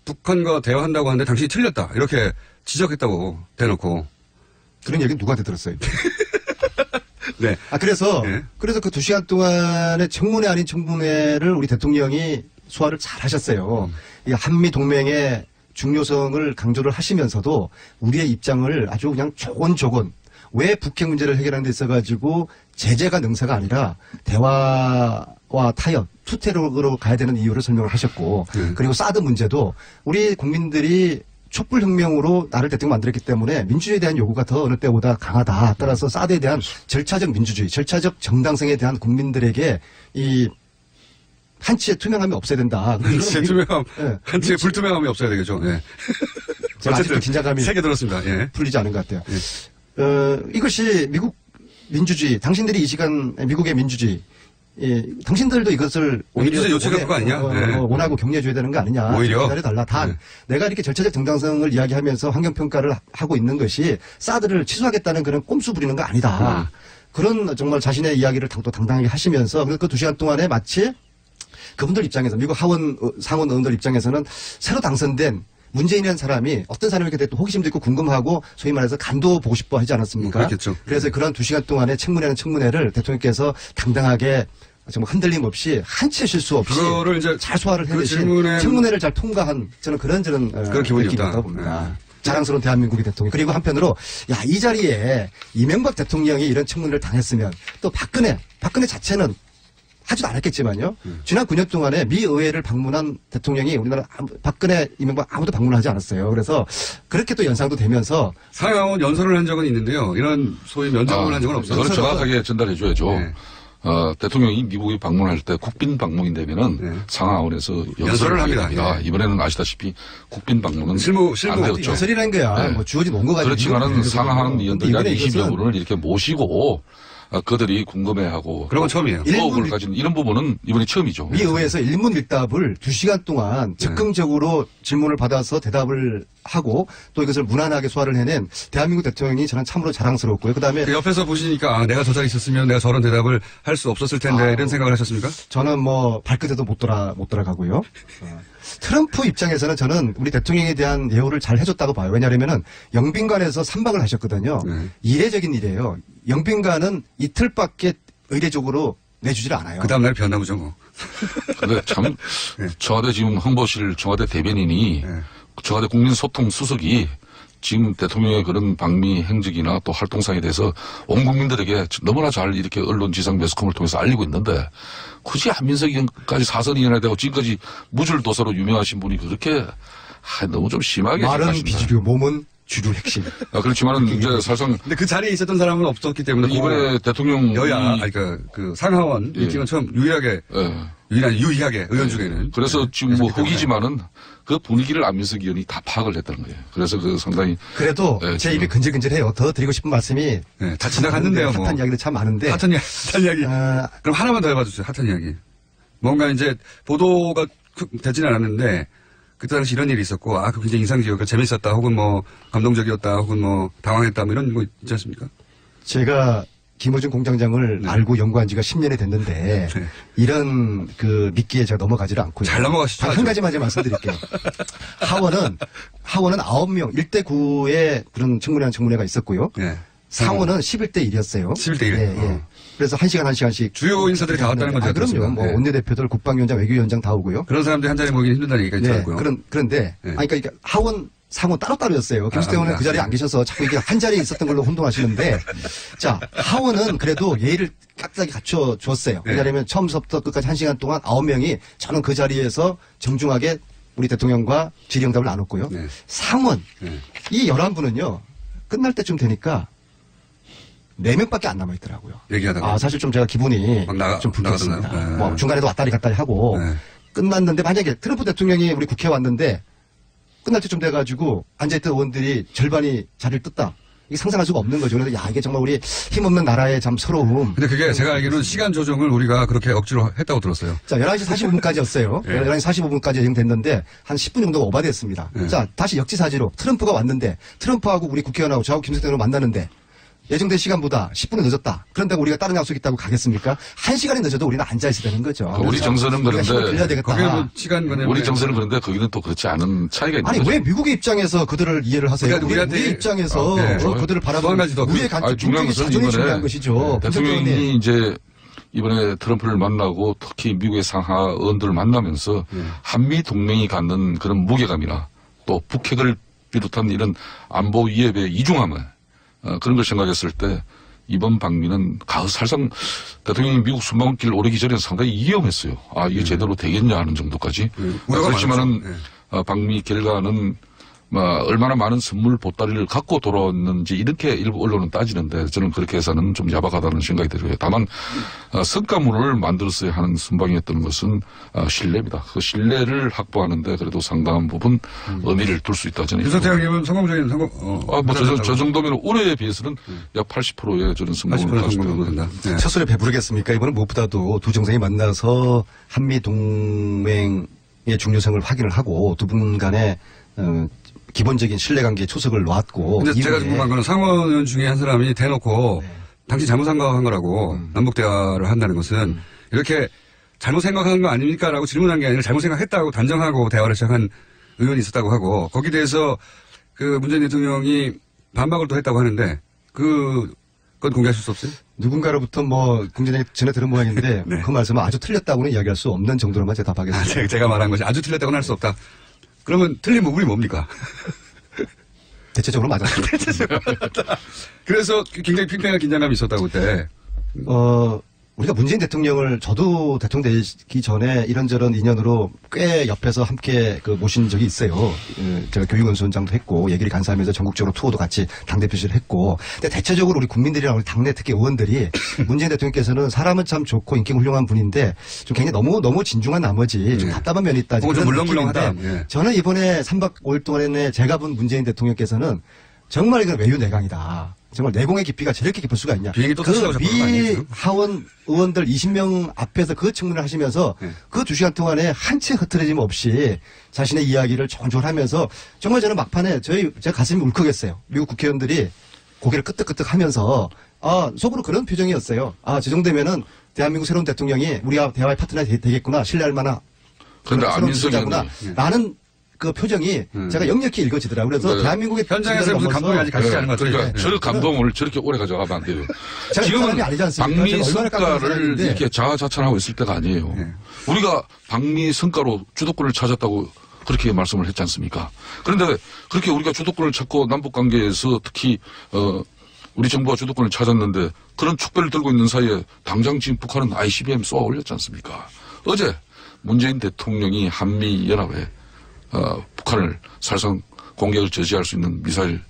북한과 대화한다고 하는데 당신이 틀렸다. 이렇게 지적했다고 대놓고. 그런 얘기는 누구한테 들었어요? 네. 그래서 그 2시간 동안의 청문회 아닌 청문회를 우리 대통령이 소화를 잘 하셨어요. 이 한미 동맹의 중요성을 강조를 하시면서도 우리의 입장을 아주 그냥 조곤조곤 왜 북핵 문제를 해결하는 데 있어가지고 제재가 능사가 아니라 대화와 타협, 투태력으로 가야 되는 이유를 설명을 하셨고 그리고 사드 문제도 우리 국민들이 촛불혁명으로 나를 대통령 만들었기 때문에 민주주의에 대한 요구가 더 어느 때보다 강하다. 따라서 사드에 대한 절차적 민주주의, 절차적 정당성에 대한 국민들에게 이 한치의 투명함이 없어야 된다. 한치의 투명함, 한치의 불투명함이 없어야 되겠죠. 제가 아직도 긴장감이 세게 들었습니다. 풀리지 않은 것 같아요. 이것이 미국 민주주의, 당신들이 이 시간 미국의 민주주의, 당신들도 이것을 민주주의 요체가 그거 아니냐? 원하고 격려해줘야 되는 거 아니냐? 오히려 기다려달라. 단 내가 이렇게 절차적 정당성을 이야기하면서 환경평가를 하고 있는 것이 사드를 취소하겠다는 그런 꼼수 부리는 거 아니다. 그런 정말 자신의 이야기를 또 당당하게 하시면서 그 2시간 동안에 마치 그분들 입장에서 미국 상원 의원들 입장에서는 새로 당선된 문재인이라는 사람이 어떤 사람이게 또 호기심도 있고 궁금하고 소위 말해서 간도 보고 싶어 하지 않았습니까? 그렇겠죠. 그래서 그런 2시간 동안의 청문회를 대통령께서 당당하게 정말 흔들림 없이 한치의 실수 없이 그거를 이제 잘 소화를 해내신 청문회를 잘 통과한 저는 그런 기분이 있다고 봅니다. 자랑스러운 대한민국의 대통령. 그리고 한편으로 이 자리에 이명박 대통령이 이런 청문회를 당했으면 또 박근혜 자체는 하지도 않았겠지만요. 지난 9년 동안에 미 의회를 방문한 대통령이 우리나라 박근혜, 이명박 아무도 방문하지 않았어요. 그래서 그렇게 또 연상도 되면서 상하원 연설을 한 적은 있는데요. 이런 소위 면접을 한 적은 없어요. 그걸 정확하게 전달해줘야죠. 대통령이 미국에 방문할 때 국빈 방문이 되면은 상하원에서 연설을 합니다. 이번에는 아시다시피 국빈 방문은 안 되었죠. 연설이라는 거야. 뭐 주어진 원고 가지고. 그렇지만은 상하원 의원들과 20여 이렇게 모시고 그들이 궁금해하고 그런 건 처음이에요. 의혹을 가진 이런 부분은 이번이 처음이죠. 미 의회에서 일문일답을 2시간 동안 즉흥적으로 질문을 받아서 대답을 하고 또 이것을 무난하게 소화를 해낸 대한민국 대통령이 저는 참으로 자랑스럽고요. 그다음에 옆에서 보시니까 내가 저 자리에 있었으면 내가 저런 대답을 할 수 없었을 텐데 이런 생각을 하셨습니까? 저는 뭐 발끝에도 못 돌아가고요. 트럼프 입장에서는 저는 우리 대통령에 대한 예우를 잘 해줬다고 봐요. 왜냐하면은 영빈관에서 3박을 하셨거든요. 이례적인 일이에요. 영빈관은 이틀밖에 의례적으로 내주질 않아요. 그 다음날 변나 보죠 뭐. 근데 참 청와대 지금 홍보실 청와대 대변인이 청와대 국민소통 수석이 지금 대통령의 그런 방미 행적이나 또 활동상에 대해서 온 국민들에게 너무나 잘 이렇게 언론 지상 매스컴을 통해서 알리고 있는데 굳이 한민석 의원까지 사선이나 되고 지금까지 무줄도사로 유명하신 분이 그렇게 너무 좀 심하게 말은 비주류 몸은 주류 핵심. 그렇지만은 이제 사실상 근데 그 자리에 있었던 사람은 없었기 때문에 이번에 대통령 여야 그 상하원 일정은 처음 유일하게 의원 중에는 그래서 지금 뭐 흑이지만은 그 분위기를 안민석 의원이 다 파악을 했다는 거예요. 그래서 그 상당히 그래도 제 입이 근질근질해요. 더 드리고 싶은 말씀이 다 지나갔는데요. 핫한 이야기도 참 많은데. 핫한 이야기. 그럼 하나만 더 해봐주세요. 핫한 이야기. 뭔가 이제 보도가 되지는 않았는데 그때 당시 이런 일이 있었고 그 굉장히 인상적이었고 재밌었다 혹은 뭐 감동적이었다 혹은 뭐 당황했다 뭐 이런 거 있지 않습니까? 제가 김어준 공장장을 알고 연구한 지가 10년이 됐는데 이런 그 미끼에 제가 넘어가지를 않고요. 잘 넘어가시죠. 한 가지만 제가 말씀드릴게요. 하원은 9명 1대 9의 그런 청문회가 있었고요. 상원은 11대 1이었어요. 11대 1. 그래서 1시간씩 주요 인사들이 다 왔다는 건지 그럼요. 뭐 원내대표들, 국방위원장, 외교위원장 다 오고요. 그런 사람들이 한 자리에 모이기 힘들다는 얘기가 있더라고요. 그런데 그러니까 하원 상원 따로따로였어요. 김수태 의원은 그 자리에 안 계셔서 자꾸 이게 한 자리에 있었던 걸로 혼동하시는데, 자, 하원은 그래도 예의를 깍딱이 갖춰줬어요. 왜냐하면 처음부터 끝까지 1시간 동안 9명이 저는 그 자리에서 정중하게 우리 대통령과 질의응답을 나눴고요. 상원, 이 11분은요, 끝날 때쯤 되니까 4명밖에 안 남아있더라고요. 얘기하다가. 사실 좀 제가 기분이 좀 불쾌했습니다. 뭐 중간에도 왔다리 갔다리 하고, 끝났는데 만약에 트럼프 대통령이 우리 국회에 왔는데, 끝날 때쯤 돼가지고 앉아있던 의원들이 절반이 자리를 떴다. 이게 상상할 수가 없는 거죠. 그래서 이게 정말 우리 힘없는 나라의 참 서러움. 근데 그게 제가 알기로는 시간 조정을 우리가 그렇게 억지로 했다고 들었어요. 자, 11시 45분까지였어요. 11시 45분까지 예정됐는데 한 10분 정도가 오바됐습니다. 자, 다시 역지사지로 트럼프가 왔는데 트럼프하고 우리 국회의원하고 저하고 김수태 의원을 만나는데 예정된 시간보다 10분은 늦었다. 그런다고 우리가 다른 약속이 있다고 가겠습니까? 1시간이 늦어도 우리는 앉아있어야 되는 거죠. 우리 정서는 그런데 우리 정서는 그런데 거기는 또 그렇지 않은 차이가 있는 거죠. 거죠. 왜 미국의 입장에서 그들을 이해를 하세요? 그러니까 우리 입장에서 그들을 바라보는 우리의 중요한 것은 자존이 중요한 것이죠. 대통령이 이제 이번에 트럼프를 만나고 특히 미국의 상하 의원들을 만나면서 한미 동맹이 갖는 그런 무게감이나 또 북핵을 비롯한 이런 안보 위협의 이중함을 그런 걸 생각했을 때 이번 방미는 사실상 대통령이 미국 순방길 오르기 전에 상당히 위험했어요. 이게 제대로 되겠냐 하는 정도까지. 그렇지만은 방미 결과는 얼마나 많은 선물 보따리를 갖고 돌아왔는지 이렇게 일부 언론은 따지는데 저는 그렇게 해서는 좀 야박하다는 생각이 들어요. 다만 성과물을 만들었어야 하는 순방이었던 것은 신뢰입니다. 그 신뢰를 확보하는데 그래도 상당한 부분 의미를 둘 수 있다. 저는. 김성태 형님은 성공적인 저 정도면 올해에 비해서는 약 80%의 저는 성공을 한다. 첫 술에 배부르겠습니까? 이번엔 무엇보다도 두 정상이 만나서 한미 동맹의 중요성을 확인을 하고 두 분 간의 기본적인 신뢰관계에 초석을 놨고. 근데 제가 궁금한 거는 상원 의원 중에 한 사람이 대놓고 당신 잘못 생각한 거라고 남북 대화를 한다는 것은 이렇게 잘못 생각한 거 아닙니까? 라고 질문한 게 아니라 잘못 생각했다고 단정하고 대화를 시작한 의원이 있었다고 하고 거기에 대해서 그 문재인 대통령이 반박을 또 했다고 하는데 그건 공개하실 수 없어요? 누군가로부터 굉장히 전에 들은 모양인데 그 말씀은 아주 틀렸다고는 이야기할 수 없는 정도로만 제가 답하겠습니다. 제가 말한 것이 아주 틀렸다고는 할 수 없다. 그러면 틀린 부분이 뭡니까? 대체적으로 맞았어요. 그래서 굉장히 팽팽한 긴장감이 있었다고 그때. 우리가 문재인 대통령을 저도 대통령 되기 전에 이런저런 인연으로 꽤 옆에서 함께 모신 적이 있어요. 제가 교육원수원장도 했고 얘기를 간사하면서 전국적으로 투어도 같이 당대표실을 했고. 근데 대체적으로 우리 국민들이랑 우리 당내 특히 의원들이 문재인 대통령께서는 사람은 참 좋고 인기 훌륭한 분인데 좀 굉장히 너무 진중한 나머지 좀 답답한 면이 있다. 좀 물렁물렁하다. 저는 이번에 3박 5일 동안에 제가 본 문재인 대통령께서는 정말 이건 외유내강이다. 정말 내공의 깊이가 저렇게 깊을 수가 있냐. 비행기 또 타시려고 하원 의원들 20명 앞에서 그 청문을 하시면서 그 2시간 동안에 한 채 흐트러짐 없이 자신의 이야기를 조곤조곤 하면서 정말 저는 막판에 제가 가슴이 울컥했어요. 미국 국회의원들이 고개를 끄덕끄덕 하면서 속으로 그런 표정이었어요. 저 정도면은 대한민국 새로운 대통령이 우리가 대화의 파트너가 되겠구나. 신뢰할 만한. 그런데 안민석 의원이 나는 그 표정이 제가 역력히 읽어지더라고요. 그래서 대한민국의 현장에서 무슨 감동이 아직 가시지 않은 것 같아요. 그러니까 저 감동을 저렇게 오래 가져가면 안 돼요. 지금은 방미 성과를 이렇게 자아자찬하고 있을 때가 아니에요. 우리가 방미 성과로 주도권을 찾았다고 그렇게 말씀을 했지 않습니까? 그런데 그렇게 우리가 주도권을 찾고 남북관계에서 특히 우리 정부가 주도권을 찾았는데 그런 축배를 들고 있는 사이에 당장 지금 북한은 ICBM 쏘아 올렸지 않습니까? 어제 문재인 대통령이 한미연합에 북한을 사실상 공격을 저지할 수 있는 미사일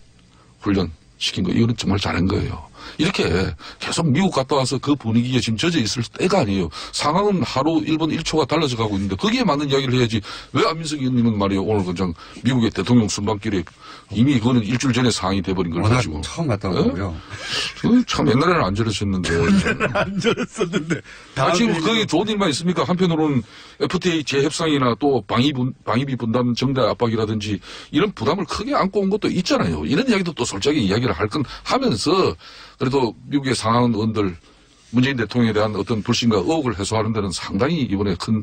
훈련 시킨 거, 이거는 정말 잘한 거예요. 이렇게 계속 미국 갔다 와서 그 분위기에 지금 젖어 있을 때가 아니에요. 상황은 하루 1분 1초가 달라져 가고 있는데 거기에 맞는 이야기를 해야지. 왜 안민석 의원님은 말이에요. 오늘 그냥 미국의 대통령 순방길에 이미 그거는 일주일 전에 상황이 돼버린 걸 가지고. 처음 갔다 오고요. 참 옛날에는 안 저랬었는데. 안 저랬었는데. 지금 거기 좋은 일만 있습니까? 한편으로는 FTA 재협상이나 또 방위비 분담 정대 압박이라든지 이런 부담을 크게 안고 온 것도 있잖아요. 이런 이야기도 또 솔직하게 이야기를 할 건 하면서 그래도 미국의 상하원 의원들 문재인 대통령에 대한 어떤 불신과 의혹을 해소하는 데는 상당히 이번에 큰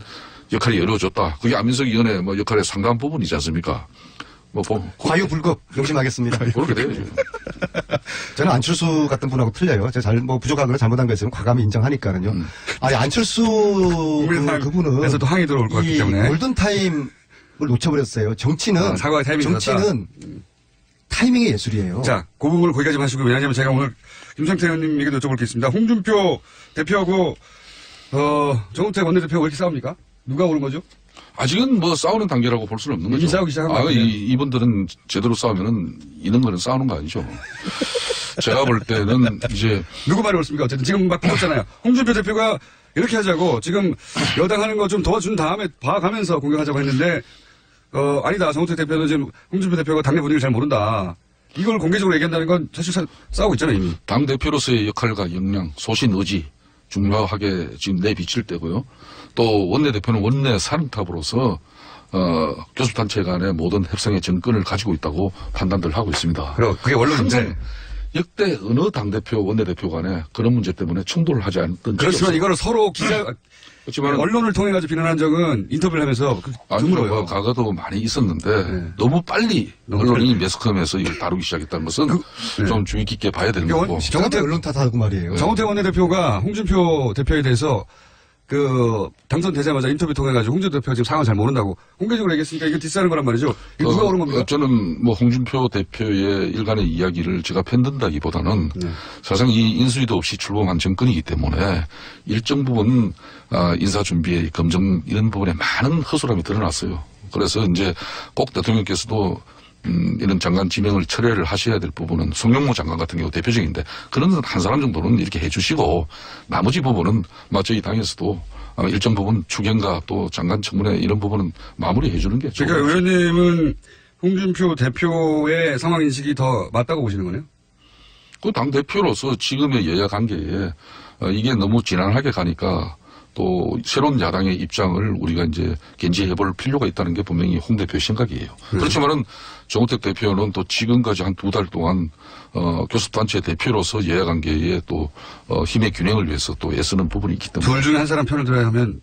역할이 이루어졌다. 그게 안민석 의원의 뭐 역할의 상당한 부분이지 않습니까? 과유불급 명심하겠습니다. 그렇게 돼야죠. 저는 안철수 같은 분하고 틀려요. 제가 부족하거나 잘못한 거 있으면 과감히 인정하니까는요. 아니, 안철수 그분은 에서도 항의 들어올 것 같기 때문에 골든타임을 놓쳐버렸어요. 정치는 사과의 타이밍이 정치는 타이밍의 예술이에요. 자, 그 부분을 거기까지 하시고, 왜냐하면 제가 오늘 김성태 의원님에게도 여쭤볼 게 있습니다. 홍준표 대표하고 정우택 원내대표가 왜 이렇게 싸웁니까? 누가 오른 거죠? 아직은 뭐 싸우는 단계라고 볼 수는 없는 거죠. 이미 싸우기 시작한 거 아니에요? 이분들은 제대로 싸우면은 이런 거는 싸우는 거 아니죠. 제가 볼 때는 이제 누구 말이 옳습니까? 어쨌든 지금 막 붙었잖아요. 홍준표 대표가 이렇게 하자고 지금 여당 하는 거 좀 도와준 다음에 봐가면서 공격하자고 했는데 아니다. 정우택 대표는 지금 홍준표 대표가 당내 분위기를 잘 모른다. 이걸 공개적으로 얘기한다는 건 사실 싸우고 있잖아요, 이미. 당 대표로서의 역할과 역량, 소신, 의지 중요하게 지금 내비칠 때고요. 또 원내대표는 원내 사령탑으로서 교섭단체 간의 모든 협상의 정권을 가지고 있다고 판단들 하고 있습니다. 그리고 그게 원론인데 역대 어느 당대표, 원내대표 간에 그런 문제 때문에 충돌을 하지 않던 그렇지만 이거를 서로 그렇지만 언론을 통해 가지고 비난한 적은 인터뷰를 하면서 드물어요. 과거도 많이 있었는데 너무 빨리 언론이 매스컴에서 이걸 다루기 시작했다는 것은 좀 주의 깊게 봐야 되는 거고. 정우택 언론 탓하고 말이에요. 정우택 원내대표가 홍준표 대표에 대해서 당선되자마자 인터뷰 통해가지고 홍준표 대표가 지금 상황을 잘 모른다고 공개적으로 얘기했으니까 이거 디스하는 거란 말이죠. 이거 누가 오른 겁니까? 저는 뭐 홍준표 대표의 일간의 이야기를 제가 편든다기보다는 사실상 이 인수위도 없이 출범한 정권이기 때문에 일정 부분 인사 준비에 검증 이런 부분에 많은 허술함이 드러났어요. 그래서 이제 꼭 대통령께서도 이런 장관 지명을 철회를 하셔야 될 부분은 송영무 장관 같은 경우 대표적인데 그런 한 사람 정도는 이렇게 해주시고 나머지 부분은 저희 당에서도 일정 부분 추경과 또 장관 청문회 이런 부분은 마무리해 주는 게 좋죠. 그러니까 의원님은 홍준표 대표의 상황 인식이 더 맞다고 보시는 거네요? 그 당 대표로서 지금의 여야 관계에 이게 너무 지난하게 가니까 또 새로운 야당의 입장을 우리가 이제 견지해 볼 필요가 있다는 게 분명히 홍 대표의 생각이에요. 그렇지만은 정우택 대표는 또 지금까지 한 2달 동안 교섭단체 대표로서 여야 관계에 또 힘의 균형을 위해서 또 애쓰는 부분이 있기 때문에 둘 중에 한 사람 편을 들어야 하면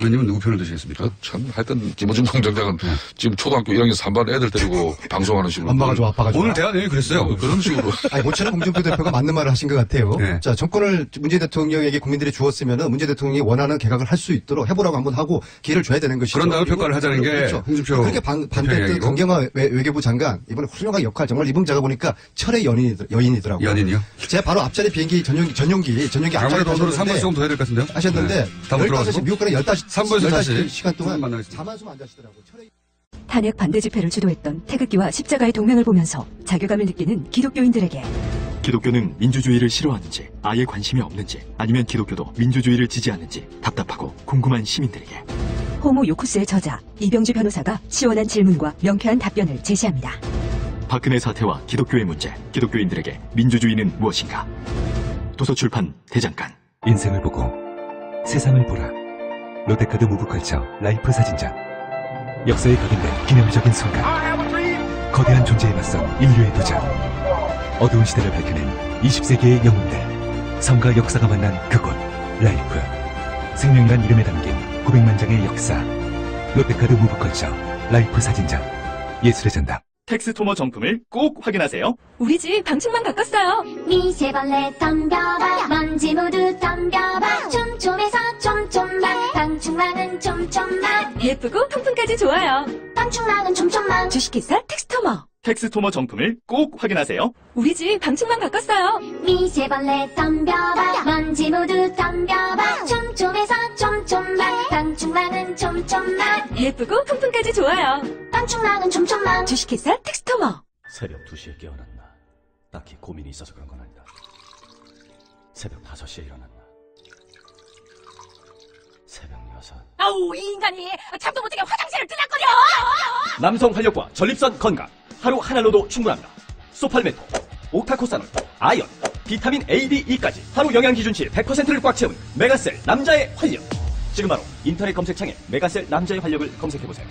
의원님은 누구 편을 드시겠습니까? 참 하여튼 김어준 총장장은 지금 초등학교 1학년 3반 애들 데리고 방송하는 식으로 엄마가 좋아, 아빠가 좋아. 오늘 대화 내용이 그랬어요. 그런 식으로. 아니, 모처럼 홍준표 대표가 맞는 말을 하신 것 같아요. 네. 자, 정권을 문재인 대통령에게 국민들이 주었으면은 문재인 대통령이 원하는 개각을 할 수 있도록 해보라고 한번 하고 기회를 줘야 되는 것이죠. 그런 다음에 평가를 하자는 게 그렇죠. 홍준표 그렇게 반대했던 강경화 외교부 장관 이번에 훌륭한 역할 정말 이분 제가 보니까 철의 여인이더라고요. 연인이요? 제가 바로 앞자리 비행기 전용기 아무래도 오늘은 3부에서 좀 더 해야 될 것 같은데요? 하셨는데 15시 미국과는 3부에서 다시 시간 동안 만나겠습니다. 잠안 자시더라고요. 탄핵 반대 집회를 주도했던 태극기와 십자가의 동맹을 보면서 자괴감을 느끼는 기독교인들에게 기독교는 민주주의를 싫어하는지 아예 관심이 없는지 아니면 기독교도 민주주의를 지지하는지 답답하고 궁금한 시민들에게 호모 요쿠스의 저자 이병주 변호사가 시원한 질문과 명쾌한 답변을 제시합니다. 박근혜 사태와 기독교의 문제, 기독교인들에게 민주주의는 무엇인가? 도서출판 대장간. 인생을 보고 세상을 보라. 롯데카드 무브컬처 라이프 사진전. 역사에 각인된 기념적인 순간. 거대한 존재에 맞선 인류의 도전. 어두운 시대를 밝혀낸 20세기의 영웅들. 삶과 역사가 만난 그곳 라이프. 생명이란 이름에 담긴 900만 장의 역사. 롯데카드 무브컬처 라이프 사진전. 예술의 전당. 텍스토머 정품을 꼭 확인하세요. 우리 집 방충망 바꿨어요. 미세벌레 덤벼봐 먼지 모두 덤벼봐 촘촘해서 촘촘만 방충망은 촘촘만 예쁘고 통풍까지 좋아요. 방충망은 촘촘만 주식회사 텍스토머. 텍스토머 정품을 꼭 확인하세요. 우리 집 방충망 바꿨어요. 미세벌레 덤벼봐 먼지 모두 덤벼봐 촘촘해서 촘촘만 방충망은 촘촘만 예쁘고 통풍까지 좋아요. 방충망은 촘촘만 주식회사 텍스토머. 새벽 2시에 깨어났나. 딱히 고민이 있어서 그런 건 아니다. 새벽 5시에 일어났나? 새벽 6. 아우, 이 인간이 잠도 못 자게 화장실을 들락거려! 남성 활력과 전립선 건강. 하루 하나로도 충분합니다. 소팔메토, 옥타코사놀, 아연, 비타민 A, D, E까지 하루 영양 기준치 100%를 꽉 채운 메가셀 남자의 활력. 지금 바로 인터넷 검색창에 메가셀 남자의 활력을 검색해보세요.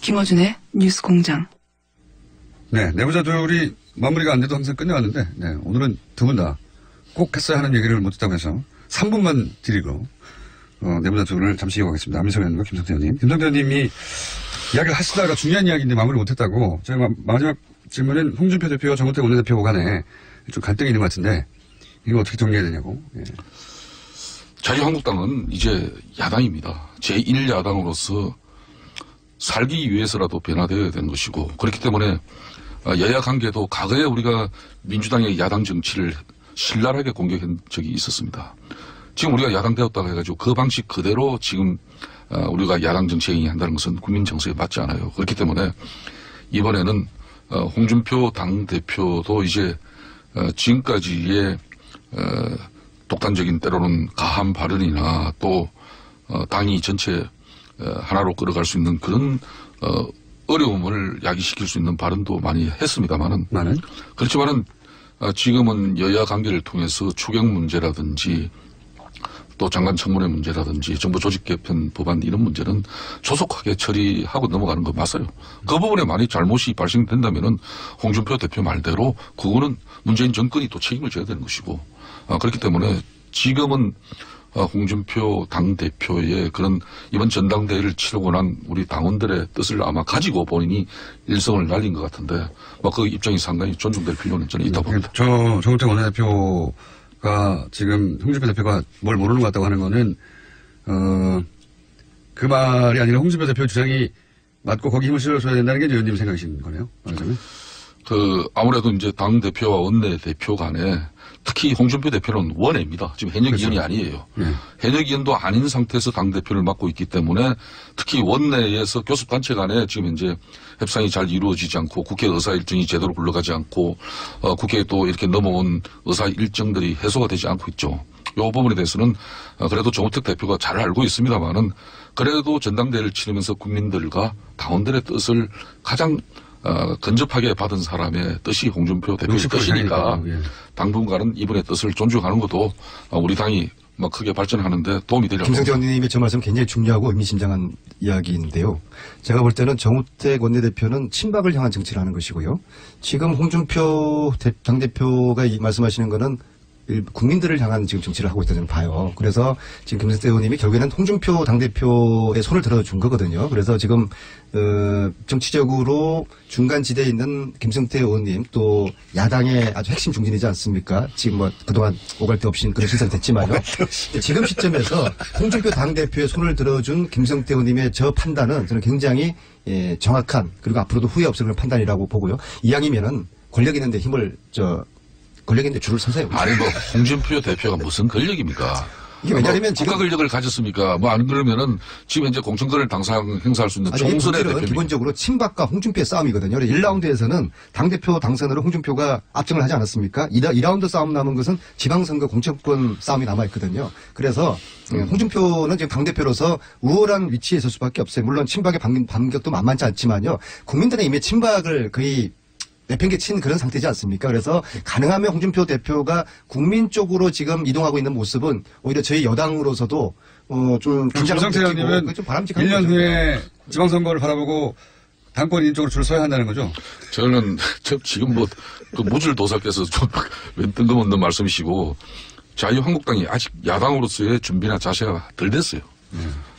김어준의 뉴스공장. 네, 내부자들이 마무리가 안 돼도 항상 끝내왔는데, 네, 오늘은 두 분 다 꼭 했어야 하는 얘기를 못했다고 해서 3분만 드리고, 내부자들을 잠시 이어가겠습니다. 안민석 의원님과 김성태 의원님. 김성태 의원님이 이야기를 하시다가 중요한 이야기인데 마무리 못했다고, 제가 마지막 질문은 홍준표 대표와 정우택 원내대표 간에 좀 갈등이 있는 것 같은데, 이거 어떻게 정리해야 되냐고. 예. 자유한국당은 이제 야당입니다. 제1야당으로서 살기 위해서라도 변화되어야 되는 것이고, 그렇기 때문에 여야 관계도 과거에 우리가 민주당의 야당 정치를 신랄하게 공격한 적이 있었습니다. 지금 우리가 야당 되었다고 해가지고 그 방식 그대로 지금 우리가 야당 정치에 한다는 것은 국민 정서에 맞지 않아요. 그렇기 때문에 이번에는 홍준표 당대표도 이제 지금까지의 독단적인 때로는 가한 발언이나 또 당이 전체 하나로 끌어갈 수 있는 그런 어려움을 야기시킬 수 있는 발언도 많이 했습니다만은 그렇지만은 지금은 여야 관계를 통해서 추경 문제라든지 또 장관 청문회 문제라든지 정부 조직 개편 법안 이런 문제는 조속하게 처리하고 넘어가는 거 맞아요. 그 부분에 많이 잘못이 발생된다면은 홍준표 대표 말대로 그거는 문재인 정권이 또 책임을 져야 되는 것이고 그렇기 때문에 지금은 홍준표 당대표의 그런 이번 전당대회를 치르고 난 우리 당원들의 뜻을 아마 가지고 본인이 일성을 날린 것 같은데 그 입장이 상당히 존중될 필요는 저는 있다고 봅니다. 정우택 원내대표가 지금 홍준표 대표가 뭘 모르는 것 같다고 하는 거는 그 말이 아니라 홍준표 대표 주장이 맞고 거기 힘을 실어줘야 된다는 게 의원님 생각이신 거네요. 말하자면. 아무래도 이제 당대표와 원내대표 간에 특히 홍준표 대표는 원외입니다. 지금 현역위원이 아니에요. 현역위원도 아닌 상태에서 당대표를 맡고 있기 때문에 특히 원내에서 교섭단체 간에 지금 이제 협상이 잘 이루어지지 않고 국회 의사 일정이 제대로 굴러가지 않고 국회에 또 이렇게 넘어온 의사 일정들이 해소가 되지 않고 있죠. 이 부분에 대해서는 그래도 정우택 대표가 잘 알고 있습니다만은 그래도 전당대회를 치르면서 국민들과 당원들의 뜻을 가장 근접하게 받은 사람의 뜻이 홍준표 대표의 뜻이니까 당분간은 이분의 뜻을 존중하는 것도 우리 당이 크게 발전하는데 도움이 되려고. 김성태 의원님의 저 말씀 굉장히 중요하고 의미심장한 이야기인데요. 제가 볼 때는 정우택 원내대표는 친박을 향한 정치를 하는 것이고요. 지금 홍준표 당대표가 말씀하시는 거는 국민들을 향한 지금 정치를 하고 있다고 저는 봐요. 그래서 지금 김성태 의원님이 결국에는 홍준표 당대표의 손을 들어준 거거든요. 그래서 지금 정치적으로 중간 지대에 있는 김성태 의원님 또 야당의 아주 핵심 중진이지 않습니까? 지금 그동안 오갈 데 없이 그런 신선 됐지만요. 지금 시점에서 홍준표 당대표의 손을 들어준 김성태 의원님의 저 판단은 저는 굉장히 정확한 그리고 앞으로도 후회 없을 그런 판단이라고 보고요. 이왕이면은 권력 있는데 힘을 권력인데 줄을 서세요. 아니 홍준표 대표가 무슨 권력입니까? 이게 왜냐하면 지금 국가 권력을 가졌습니까? 안 그러면은 지금 이제 공천권을 당상 행사할 수 있는 총선의 대표입니다. 기본적으로 친박과 홍준표의 싸움이거든요. 1라운드에서는 당대표 당선으로 홍준표가 압승을 하지 않았습니까? 2라운드 싸움 남은 것은 지방선거 공천권 싸움이 남아있거든요. 그래서 홍준표는 지금 당대표로서 우월한 위치에 있을 수밖에 없어요. 물론 친박의 반격도 만만치 않지만요. 국민들은 이미 친박을 거의 내팽개친 그런 상태지 않습니까? 그래서 가능하면 홍준표 대표가 국민 쪽으로 지금 이동하고 있는 모습은 오히려 저희 여당으로서도 좀 김성태 의원님은 좀 바람직한 1년 거죠. 후에 지방선거를 바라보고 당권 인쪽으로 줄을 서야 한다는 거죠? 저는 지금 그 무질도사께서 좀 웬 뜬금없는 말씀이시고 자유한국당이 아직 야당으로서의 준비나 자세가 덜 됐어요.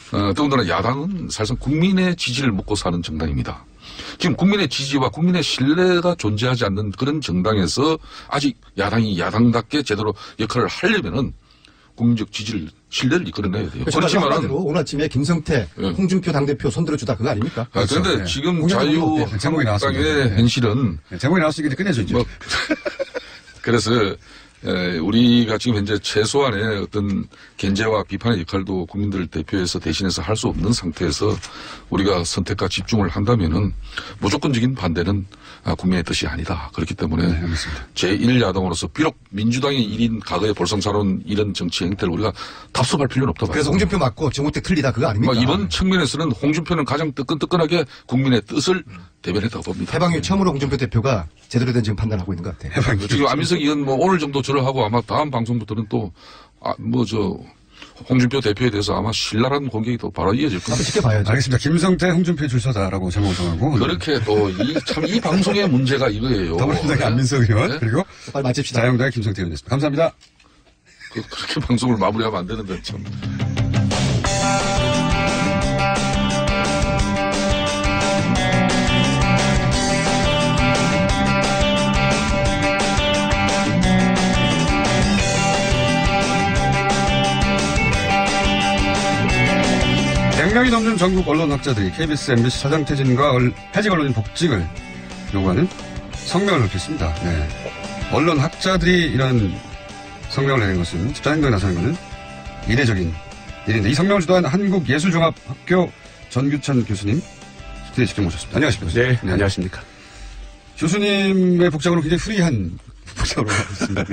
더군다나 야당은 사실상 국민의 지지를 먹고 사는 정당입니다. 지금 국민의 지지와 국민의 신뢰가 존재하지 않는 그런 정당에서 아직 야당이 야당답게 제대로 역할을 하려면은 국민적 지지를, 신뢰를 이끌어내야 돼요. 그렇지만은 오늘 아침에 김성태, 홍준표 당대표 손들어주다 그거 아닙니까? 그런데 네. 지금 자유한국당의 현실은 제목이 나왔으니까 이제 끝내죠 이제. 그래서 우리가 지금 현재 최소한의 어떤 견제와 비판의 역할도 국민들을 대표해서 대신해서 할 수 없는 상태에서 우리가 선택과 집중을 한다면은 무조건적인 반대는 국민의 뜻이 아니다. 그렇기 때문에 제1야당으로서 비록 민주당이 1인 과거에 볼상사로운 이런 정치 행태를 우리가 답습할 필요는 없다. 그래서 홍준표 맞고 정우택 틀리다 그거 아닙니까? 이번 측면에서는 홍준표는 가장 뜨끈뜨끈하게 국민의 뜻을 대변했다고 봅니다. 해방이 처음으로 홍준표 대표가 제대로 된 지금 판단하고 있는 것 같아요. 지금 안민석 의원 오늘 정도 절하고 아마 다음 방송부터는 또 홍준표 대표에 대해서 아마 신랄한 공격이 또 바로 이어질 겁니다. 지켜봐야죠. 알겠습니다. 김성태 홍준표 줄서다라고 제목을 정하고 그렇게 또 이 방송의 문제가 이거예요. 더불어민주당의 안민석 의원 그리고 빨리 마칩시다. 자유한국당의 김성태 의원이었습니다. 감사합니다. 그렇게 방송을 마무리하면 안 되는데 참. 명이 넘는 전국 언론학자들이 KBS, MBC 사장 퇴진과 해직 언론인 복직을 요구하는 성명을 냈습니다. 네. 언론학자들이 이런 성명을 내는 것은 집단행동에 나서는 것은 이례적인 일인데 이 성명을 주도한 한국예술종합학교 전규찬 교수님 스튜디오에 직접 모셨습니다. 안녕하십니까? 네, 안녕하십니까? 교수님의 복장으로 굉장히 프리한 복장으로 하고 있습니다.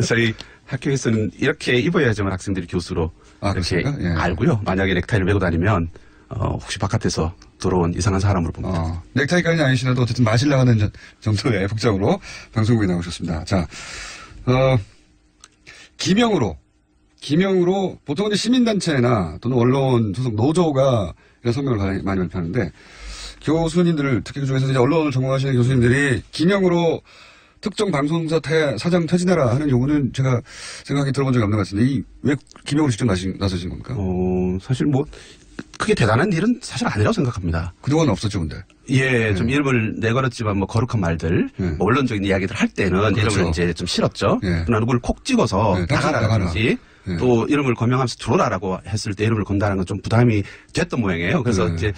저희 학교에서는 이렇게 입어야지만 학생들이 교수로 이렇게 예. 알고요. 만약에 넥타이를 메고 다니면 혹시 바깥에서 들어온 이상한 사람으로 봅니다. 넥타이까지는 아니시라도 어쨌든 마실 나가는 정도의 복장으로 방송국에 나오셨습니다. 자, 기명으로 보통은 시민단체나 또는 언론 소속 노조가 이런 성명을 많이 발표하는데 교수님들을 특히 그중에서 이제 언론을 전공하시는 교수님들이 기명으로 특정 방송사 사장 퇴진하라 하는 요구는 제가 생각이 들어본 적이 없는 것 같은데 왜 기명으로 직접 나서신 겁니까? 사실 크게 대단한 일은 사실 아니라고 생각합니다. 그동안 없었죠, 근데. 예, 좀 이름을 내걸었지만 거룩한 말들, 언론적인 이야기들 할 때는 그렇죠. 이름을 이제 좀 실었죠. 그러나 누구를 콕 찍어서 나가라든지 또 이름을 거명하면서 들어오라라고 했을 때 이름을 건다는 건 좀 부담이 됐던 모양이에요. 그래서 이제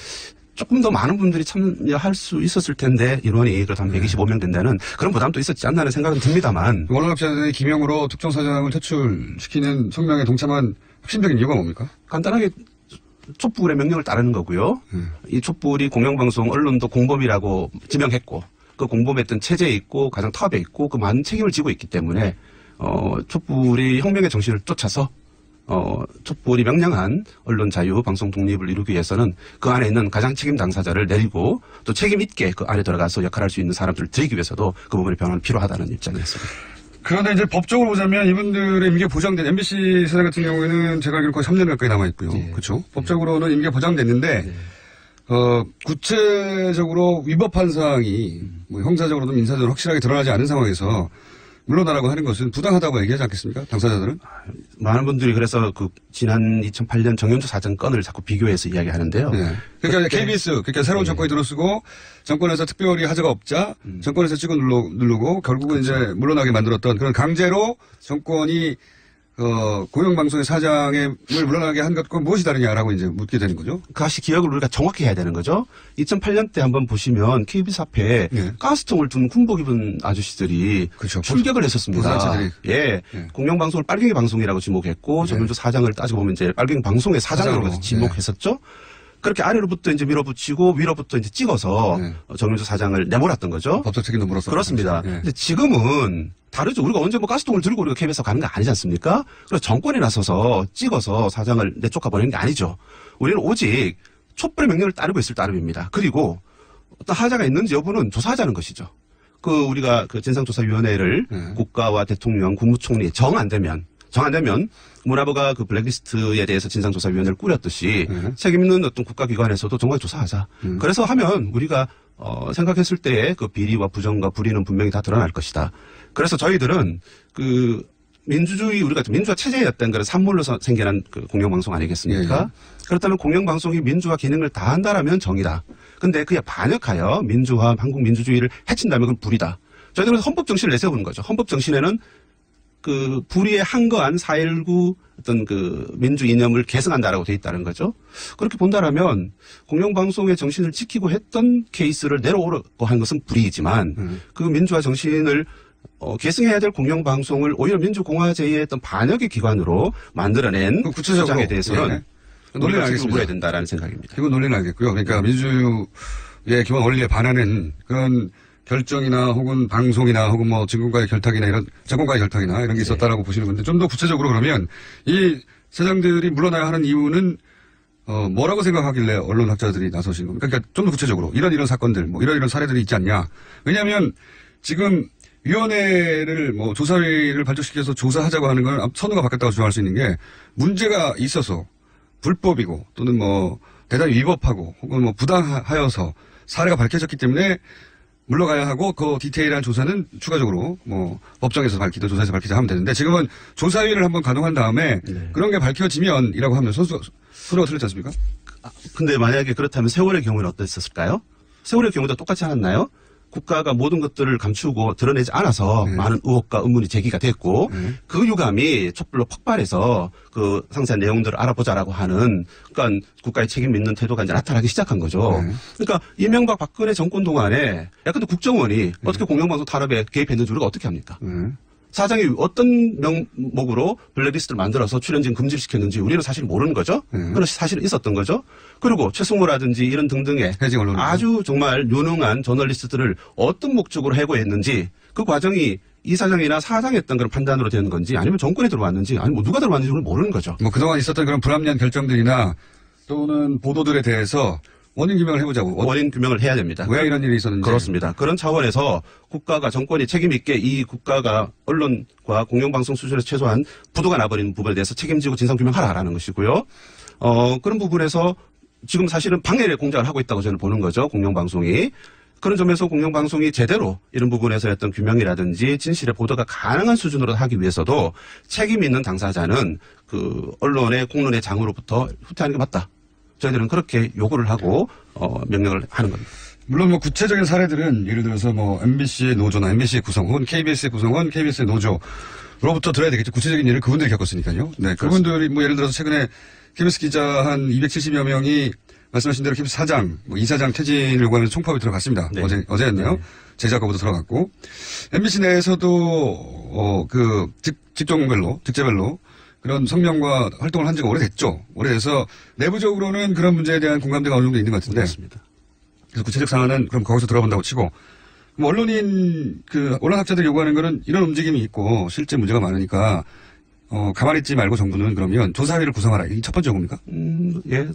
조금 더 많은 분들이 참여할 수 있었을 텐데 인원이 그래도 한 125명 된다는 그런 부담도 있었지 않나는 생각은 듭니다만. 언론학자들이 기명으로 특정 사장을 퇴출시키는 성명에 동참한 핵심적인 이유가 뭡니까? 간단하게 촛불의 명령을 따르는 거고요. 이 촛불이 공영방송 언론도 공범이라고 지명했고 그 공범했던 체제에 있고 가장 탑에 있고 그 많은 책임을 지고 있기 때문에 촛불이 혁명의 정신을 쫓아서 촛불이 명령한 언론 자유, 방송 독립을 이루기 위해서는 그 안에 있는 가장 책임 당사자를 내리고 또 책임 있게 그 안에 들어가서 역할할 수 있는 사람들을 들이기 위해서도 그 부분의 변화는 필요하다는 입장이었습니다. 그런데 이제 법적으로 보자면 이분들의 임기가 보장된 MBC 사장 같은 경우에는 제가 알기로 거의 3년 가까이 남아 있고요. 그렇죠? 법적으로는 임기가 보장됐는데 구체적으로 위법한 사항이 형사적으로도 민사적으로 확실하게 드러나지 않은 상황에서 물러나라고 하는 것은 부당하다고 얘기하지 않겠습니까? 당사자들은? 많은 분들이 그래서 지난 2008년 정현주 사장 건을 자꾸 비교해서 이야기하는데요. 네. 그러니까 KBS, 새로운 정권이 들어서고 정권에서 특별히 하자가 없자 정권에서 찍어 누르고 결국은 이제 물러나게 만들었던 그런 강제로 정권이 공영방송의 사장을 물러나게 한 것과 무엇이 다르냐라고 이제 묻게 되는 거죠. 그것이 기억을 우리가 정확히 해야 되는 거죠. 2008년 때 한번 보시면 KBS 앞에 가스통을 둔 군복 입은 아저씨들이 출격을 했었습니다. 예. 공영방송을 빨갱이 방송이라고 지목했고 정현주 사장을 따지고 보면 이제 빨갱이 방송의 사장으로 해서 지목했었죠. 그렇게 아래로부터 이제 밀어붙이고 위로부터 이제 찍어서 정윤수 사장을 내몰았던 거죠. 법적 책임도 물었었죠. 그렇습니다. 근데 지금은 다르죠. 우리가 언제 가스통을 들고 우리가 KBS 가는 거 아니지 않습니까? 그래서 정권에 나서서 찍어서 사장을 내쫓아 버리는 게 아니죠. 우리는 오직 촛불의 명령을 따르고 있을 따름입니다. 그리고 어떤 하자가 있는지 여부는 조사하자는 것이죠. 우리가 진상조사위원회를 국가와 대통령, 국무총리 정 안 되면 문화부가 블랙리스트에 대해서 진상조사위원회를 꾸렸듯이 책임있는 어떤 국가기관에서도 정확히 조사하자. 그래서 하면 우리가 생각했을 때의 그 비리와 부정과 불의는 분명히 다 드러날 것이다. 그래서 저희들은 우리가 민주화 체제였던 그런 산물로 생겨난 공영방송 아니겠습니까? 그렇다면 공영방송이 민주화 기능을 다한다라면 정의다. 근데 그에 반역하여 민주화, 한국 민주주의를 해친다면 그건 불이다. 저희들은 헌법 정신을 내세우는 거죠. 헌법 정신에는 불의에 한거한 4.19 어떤 민주 이념을 계승한다라고 돼 있다는 거죠. 그렇게 본다라면 공영방송의 정신을 지키고 했던 케이스를 내려오려고 한 것은 불이지만 그 민주화 정신을 계승해야 될 공영방송을 오히려 민주공화제의 어떤 반역의 기관으로 만들어낸 구체적으로 주장에 대해서는 논리는 알겠습니다. 물어야 된다라는 생각입니다. 그건 논리는 알겠고요. 그러니까 민주주의 기본 원리에 반하는 그런 결정이나 혹은 방송이나 혹은 뭐 정권과의 결탁이나 이런 게 있었다라고 보시는 건데 좀 더 구체적으로 그러면 이 사장들이 물러나야 하는 이유는 뭐라고 생각하길래 언론학자들이 나서신 겁니까? 그러니까 좀 더 구체적으로 이런 사건들 뭐 이런 사례들이 있지 않냐. 왜냐하면 지금 위원회를 조사위를 발족시켜서 조사하자고 하는 건 선우가 바뀌었다고 주장할 수 있는 게 문제가 있어서 불법이고 또는 대단히 위법하고 혹은 부당하여서 사례가 밝혀졌기 때문에 물러가야 하고 그 디테일한 조사는 추가적으로 법정에서 밝히든 조사에서 밝히자 하면 되는데 지금은 조사위를 한번 가동한 다음에 그런 게 밝혀지면이라고 하면 선우가 틀렸지 않습니까? 근데 만약에 그렇다면 세월의 경우는 어땠을까요? 세월의 경우도 똑같지 않았나요? 국가가 모든 것들을 감추고 드러내지 않아서 많은 의혹과 의문이 제기가 됐고 그 유감이 촛불로 폭발해서 그 상세한 내용들을 알아보자라고 하는 그러니까 국가의 책임 있는 태도가 이제 나타나기 시작한 거죠. 그러니까 이명박 박근혜 정권 동안에 근데 국정원이 어떻게 공영방송 탄압에 개입했는지 우리가 어떻게 합니까? 사장이 어떤 명목으로 블랙리스트를 만들어서 출연진 금지를 시켰는지 우리는 사실 모르는 거죠. 그런 사실은 있었던 거죠. 그리고 최승호라든지 이런 등등의 아주 정말 유능한 저널리스트들을 어떤 목적으로 해고했는지 그 과정이 이 사장이나 사장했던 그런 판단으로 되는 건지 아니면 정권에 들어왔는지 아니면 누가 들어왔는지 우리는 모르는 거죠. 그동안 있었던 그런 불합리한 결정들이나 또는 보도들에 대해서 원인 규명을 해보자고. 원인 규명을 해야 됩니다. 왜 이런 일이 있었는지. 그렇습니다. 그런 차원에서 국가가 정권이 책임 있게 이 국가가 언론과 공영방송 수준에서 최소한 부도가 나버린 부분에 대해서 책임지고 진상규명하라라는 것이고요. 그런 부분에서 지금 사실은 방해의 공작을 하고 있다고 저는 보는 거죠. 공영방송이. 그런 점에서 공영방송이 제대로 이런 부분에서 어떤 규명이라든지 진실의 보도가 가능한 수준으로 하기 위해서도 책임 있는 당사자는 그 언론의 공론의 장으로부터 후퇴하는 게 맞다. 저희들은 그렇게 요구를 하고 명령을 하는 겁니다. 물론 구체적인 사례들은 예를 들어서 MBC의 노조나 MBC의 구성 혹은 KBS의 구성원, KBS의 노조로부터 들어야 되겠죠. 구체적인 일을 그분들이 겪었으니까요. 네, 그분들이 예를 들어서 최근에 KBS 기자 한 270여 명이 말씀하신 대로 KBS 사장, 이사장 퇴진을 요구하면서 총파업에 들어갔습니다. 네. 어제였네요. 제작과부도 들어갔고 MBC 내에서도 직제별로 그런 성명과 활동을 한 지가 오래됐죠. 오래돼서 내부적으로는 그런 문제에 대한 공감대가 어느 정도 있는 것 같은데. 맞습니다. 그래서 구체적 사안은 그럼 거기서 들어본다고 치고 언론학자들이 요구하는 거는 이런 움직임이 있고 실제 문제가 많으니까 가만히 있지 말고 정부는 그러면 조사위를 구성하라. 이게 첫 번째 요구입니까? 예.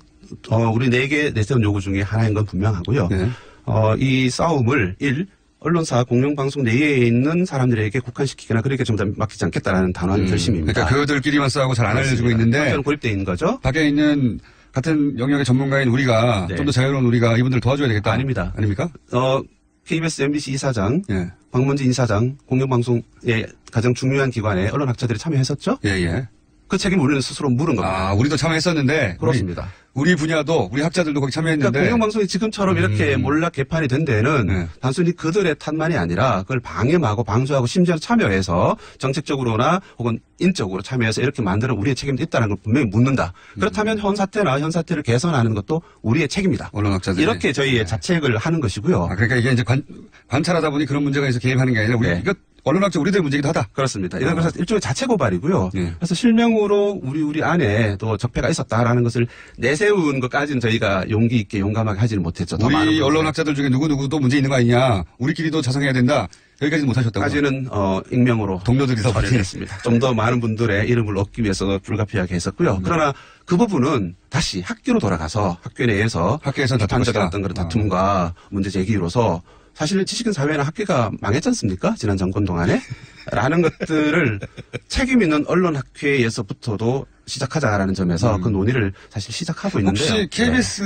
우리 4개 내세운 요구 중에 하나인 건 분명하고요. 네. 이 싸움을 언론사 공영방송 내에 있는 사람들에게 국한시키거나 그렇게 좀 더 맡기지 않겠다라는 단호한 결심입니다. 그러니까 그들끼리만 싸우고 잘 안 알려지고 있는데 저는 고립되어 있는 거죠. 밖에 있는 같은 영역의 전문가인 우리가 좀 더 자유로운 우리가 이분들 도와줘야 되겠다. 아닙니다. 아닙니까? KBS, MBC 이사장, 박문진 이사장, 공영방송의 가장 중요한 기관에 언론학자들이 참여했었죠. 예. 그 책임을 우리는 스스로 물은 겁니다. 우리도 참여했었는데. 그렇습니다. 우리 분야도 우리 학자들도 거기 참여했는데. 그러니까 공영방송이 지금처럼 이렇게 몰락 개판이 된 데는 단순히 그들의 탓만이 아니라 그걸 방해하고 방조하고 심지어 참여해서 정책적으로나 혹은 인적으로 참여해서 이렇게 만드는 우리의 책임도 있다는 걸 분명히 묻는다. 그렇다면 현 사태를 개선하는 것도 우리의 책임이다. 언론학자들이. 이렇게 저희의 자책을 하는 것이고요. 그러니까 이게 이제 관찰하다 보니 그런 문제가 있어서 개입하는 게 아니라 이거 언론학자 우리들의 문제이기도 하다. 그렇습니다. 이런 그래서 일종의 자체 고발이고요. 그래서 실명으로 우리 안에 또 적폐가 있었다라는 것을 내세운 것까지는 저희가 용기 있게 용감하게 하지는 못했죠. 우리 언론학자들 중에 누구도 문제 있는 거 아니냐. 우리끼리도 자성해야 된다. 여기까지는 못하셨다고요? 까지는 익명으로 동료들이 다 처리했습니다. 좀 더 많은 분들의 이름을 얻기 위해서 불가피하게 했었고요. 그러나 그 부분은 다시 학교로 돌아가서 학교 내에서 비판적인 어떤 그런 다툼과 문제 제기로서 사실 지식인 사회나 학교가 망했지 않습니까? 지난 정권 동안에. 라는 것들을 책임 있는 언론학회에서부터도 시작하자라는 점에서 그 논의를 사실 시작하고 있는데요. 혹시 KBS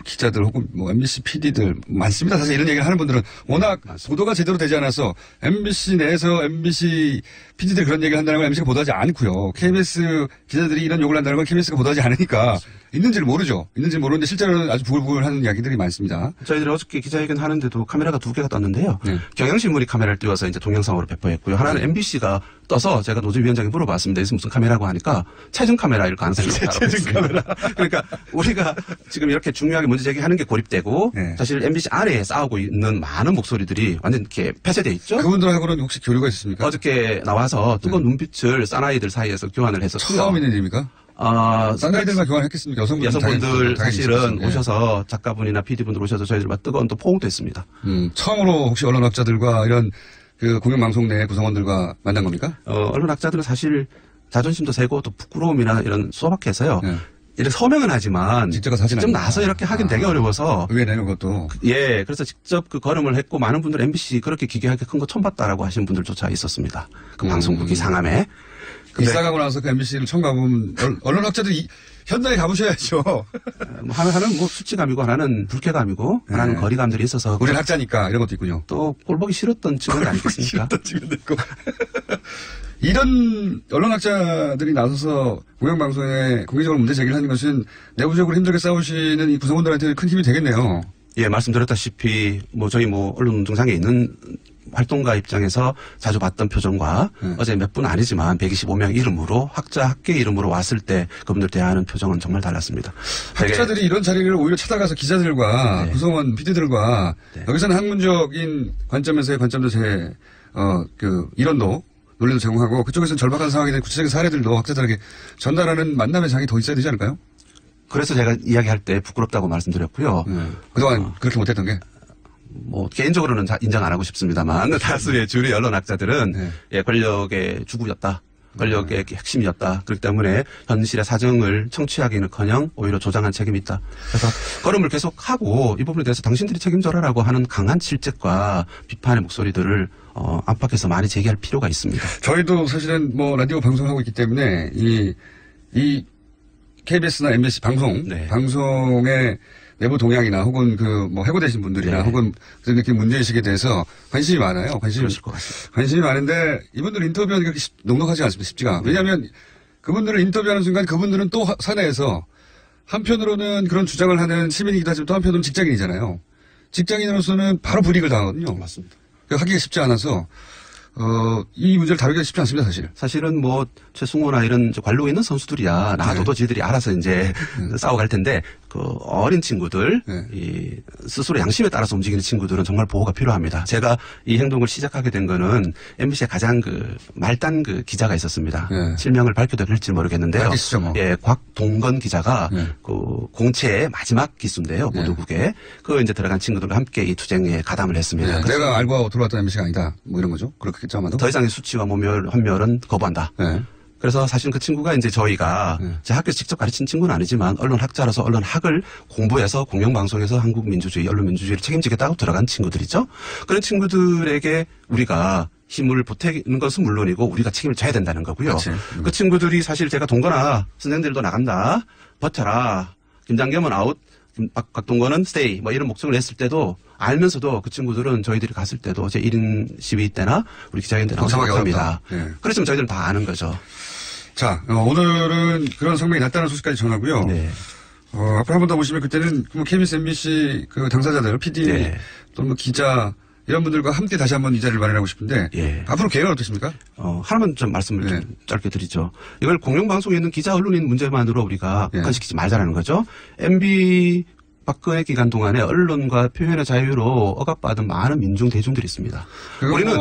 기자들 혹은 MBC PD들 많습니다. 사실 이런 얘기를 하는 분들은 워낙 보도가 제대로 되지 않아서 MBC 내에서 MBC PD들이 그런 얘기를 한다는 걸 MBC가 보도하지 않고요. KBS 기자들이 이런 욕을 한다는 걸 KBS가 보도하지 않으니까 있는지를 모르죠. 있는지를 모르는데 실제로는 아주 부글부글 하는 이야기들이 많습니다. 저희들이 어저께 기자회견 하는데도 카메라가 2개가 떴는데요. 경향신문이 카메라를 띄워서 이제 동영상으로 배포했고요. 하나는 MBC가 떠서 제가 노조위원장에 물어봤습니다. 그래서 무슨 카메라고 하니까 체중 카메라일 가능성이 높다고 체중 카메라. 그러니까 우리가 지금 이렇게 중요하게 문제 제기하는 게 고립되고 사실 MBC 아래에 싸우고 있는 많은 목소리들이 완전 이렇게 폐쇄돼 있죠. 그분들하고는 혹시 교류가 있습니까? 어저께 나와서 뜨거운 눈빛을 사나이들 사이에서 교환을 했었고요. 처음 있는 일입니까? 쌍가이들만 교환했겠습니까? 여성분들 사실은 오셔서 작가분이나 PD분들 오셔서 저희들과 뜨거운 또 포옹도 했습니다. 처음으로 혹시 언론학자들과 이런 그 공영방송 내 구성원들과 만난 겁니까? 언론학자들은 사실 자존심도 세고 또 부끄러움이나 이런 소박해서요. 이렇게 서명은 하지만 직접 나서 이렇게 하긴 되게 어려워서 의회 내는 것도 예, 그래서 직접 그 걸음을 했고 많은 분들 MBC 그렇게 기괴하게 큰 거 처음 봤다라고 하시는 분들조차 있었습니다. 그 방송국이 상암에. 입사가고 나서 그 MBC를 처음 가보면 언론학자들 현장에 가보셔야죠. 하나는 뭐 수치감이고 하나는 불쾌감이고 하나는 거리감들이 있어서 우리는 학자니까 이런 것도 있군요. 또 꼴보기 싫었던 친구들 아니겠습니까? 싫었던 친구도 있고. 이런 언론학자들이 나서서 공영방송에 공개적으로 문제 제기를 하는 것은 내부적으로 힘들게 싸우시는 이 구성원들한테 큰 힘이 되겠네요. 예, 말씀드렸다시피 저희 언론운동장에 있는 활동가 입장에서 자주 봤던 표정과 어제 몇 분 아니지만 125명 이름으로 학계 이름으로 왔을 때 그분들 대하는 표정은 정말 달랐습니다. 학자들이 이런 자리를 오히려 찾아가서 기자들과 구성원 PD들과 여기서는 학문적인 관점에서의 관점도 이론도 논리도 제공하고 그쪽에서는 절박한 상황에 대한 구체적인 사례들도 학자들에게 전달하는 만남의 장이 더 있어야 되지 않을까요? 그래서 제가 이야기할 때 부끄럽다고 말씀드렸고요. 그동안 그렇게 못했던 게? 개인적으로는 인정 안 하고 싶습니다만 다수의 주류 언론학자들은 권력의 주구였다. 권력의 핵심이었다. 그렇기 때문에 현실의 사정을 청취하기는커녕 오히려 조장한 책임이 있다. 그래서 걸음을 계속하고 이 부분에 대해서 당신들이 책임져라라고 하는 강한 질책과 비판의 목소리들을 안팎에서 많이 제기할 필요가 있습니다. 저희도 사실은 라디오 방송하고 있기 때문에 이 KBS나 MBC 방송의 내부 동향이나 혹은 해고되신 분들이나 혹은 그런 느낌 문제의식에 대해서 관심이 많아요. 관심이 많은데 이분들 인터뷰하는 게 그렇게 넉넉하지 않습니다. 쉽지가. 왜냐하면 그분들을 인터뷰하는 순간 그분들은 또 사내에서 한편으로는 그런 주장을 하는 시민이기도 하지만 또 한편으로는 직장인이잖아요. 직장인으로서는 바로 불이익을 당하거든요. 맞습니다. 하기가 쉽지 않아서 이 문제를 다루기가 쉽지 않습니다, 사실. 사실은 최승호나 이런 관록 있는 선수들이야 놔둬도 지들이 알아서 이제 싸워갈 텐데 어린 친구들, 스스로 양심에 따라서 움직이는 친구들은 정말 보호가 필요합니다. 제가 이 행동을 시작하게 된 거는 MBC에 가장 말단 기자가 있었습니다. 실명을 밝혀도 될지 모르겠는데요. 곽동건 기자가 공채의 마지막 기수인데요, 보도국에. 이제 들어간 친구들과 함께 이 투쟁에 가담을 했습니다. 내가 알고 들어왔던 MBC가 아니다. 이런 거죠. 그렇겠죠, 아마도. 더 이상의 수치와 환멸은 거부한다. 그래서 사실 그 친구가 이제 저희가 제 학교에서 직접 가르친 친구는 아니지만 언론학자로서 언론학을 공부해서 공영방송에서 한국 민주주의, 언론 민주주의를 책임지겠다고 들어간 친구들이죠. 그런 친구들에게 우리가 힘을 보태는 것은 물론이고 우리가 책임을 져야 된다는 거고요. 그 친구들이 사실 제가 동건아 선생들도 나간다. 버텨라. 김장겸은 아웃. 곽동건은 스테이 이런 목청을 냈을 때도 알면서도 그 친구들은 저희들이 갔을 때도 제 1인 시위 때나 우리 기자회견 때나 합니다. 그렇지만 저희들은 다 아는 거죠. 자, 오늘은 그런 성명이 났다는 소식까지 전하고요. 앞으로 한 번 더 보시면 그때는 KBS, MBC 당사자들, PD, 또 기자 이런 분들과 함께 다시 한번 이 자리를 마련하고 싶은데 앞으로 계획은 어떻습니까? 하나만 좀 말씀을 좀 짧게 드리죠. 이걸 공영방송에 있는 기자 언론인 문제만으로 우리가 국한시키지 말자라는 거죠. MB 박근혜 기간 동안에 언론과 표현의 자유로 억압받은 많은 민중 대중들이 있습니다. 우리는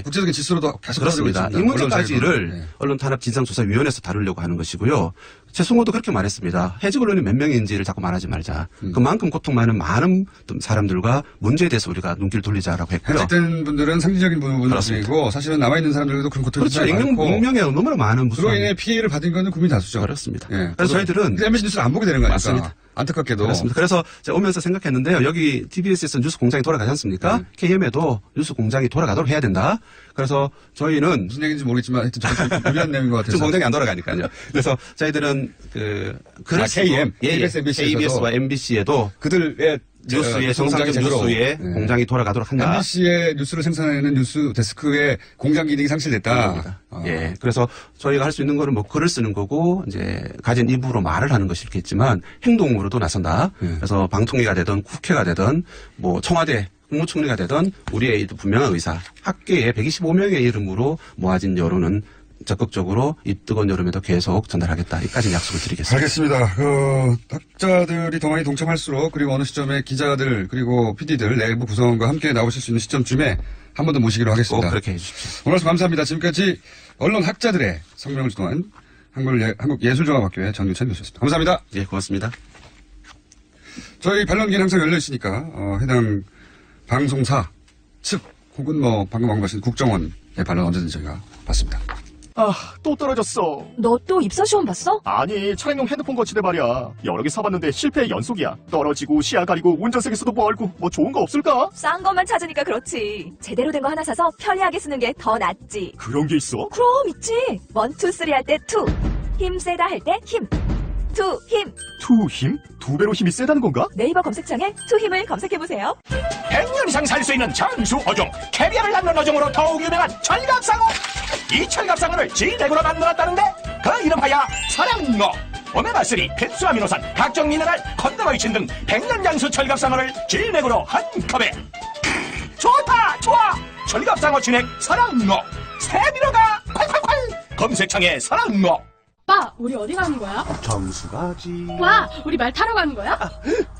국제적인 질서로도 계속 그렇습니다. 이 문제까지를 언론탄압진상조사위원회에서 다루려고 하는 것이고요. 최승호도 그렇게 말했습니다. 해직 언론이 몇 명인지를 자꾸 말하지 말자. 그만큼 고통 많은 많은 사람들과 문제에 대해서 우리가 눈길을 돌리자라고 했고요. 해직된 분들은 상징적인 부분이고 사실은 남아있는 사람들도 그런 고통이 많고 익명에 너무나 많은 그로 인해 피해를 받은 것은 국민 다수죠. 그렇습니다. 그래서 저희들은 MBC 뉴스를 안 보게 되는 거니까. 맞습니다. 안타깝게도. 그렇습니다. 그래서 제가 오면서 생각했는데요. 여기 TBS에서 뉴스 공장이 돌아가지 않습니까? KM에도 뉴스 공장이 돌아가도록 해야 된다. 그래서 저희는 무슨 얘기인지 모르겠지만 하여튼 유리한 내용인 것 같아서. 지금 공장이 안 돌아가니까요. 그래서 저희들은 KBS와 MBC에도 그들의 뉴스의 정상적 뉴스의 공장이 돌아가도록 한다. MBC의 뉴스를 생산하는 뉴스 데스크의 공장 기능이 상실됐다. 그래서 저희가 할 수 있는 거는 글을 쓰는 거고 이제 가진 입으로 말을 하는 것이겠지만 행동으로도 나선다. 그래서 방통위가 되든 국회가 되든 청와대 국무총리가 되던 우리의 분명한 의사, 학계의 125명의 이름으로 모아진 여론은 적극적으로 이 뜨거운 여름에도 계속 전달하겠다. 여기까지 약속을 드리겠습니다. 알겠습니다. 학자들이 더 많이 동참할수록 그리고 어느 시점에 기자들 그리고 PD들 내부 구성원과 함께 나오실 수 있는 시점쯤에 한 번 더 모시기로 하겠습니다. 그렇게 해주십시오. 오늘 말씀 감사합니다. 지금까지 언론 학자들의 성명을 주도한 한국예술종합학교의 전규찬 교수였습니다. 감사합니다. 예, 고맙습니다. 저희 반론기는 항상 열려 있으니까 해당 방송사 측 혹은 뭐 방금 언급하신 국정원의 반론 언제든지 저희가 받습니다. 또 떨어졌어. 너 또 입사 시험 봤어? 아니, 차량용 핸드폰 거치대 말이야. 여러 개 사봤는데 실패의 연속이야. 떨어지고 시야 가리고 운전석에서도 멀고 뭐 좋은 거 없을까? 싼 것만 찾으니까 그렇지. 제대로 된 거 하나 사서 편리하게 쓰는 게 더 낫지. 그런 게 있어? 그럼 있지. 1, 2, 3 할 때 2. 힘 세다 할 때 힘. 2 힘. 2 힘? 2배로 힘이 세다는 건가? 네이버 검색창에 2 힘을 검색해보세요. 100년 이상 살 수 있는 장수 어종, 캐비아를 낳는 어종으로 더욱 유명한 철갑상어. 이 철갑상어를 진액으로 만들었다는데 그 이름하여 설악어. 오메가3, 필수아미노산, 각종 미네랄, 컨드로이친 등 100년 장수 철갑상어를 진액으로 한 컵에. 좋다, 좋아. 철갑상어 진액 설악어. 세비로가 콸콸콸. 검색창에 설악어. 오빠, 우리 어디 가는 거야? 정수 가지. 와, 우리 말 타러 가는 거야?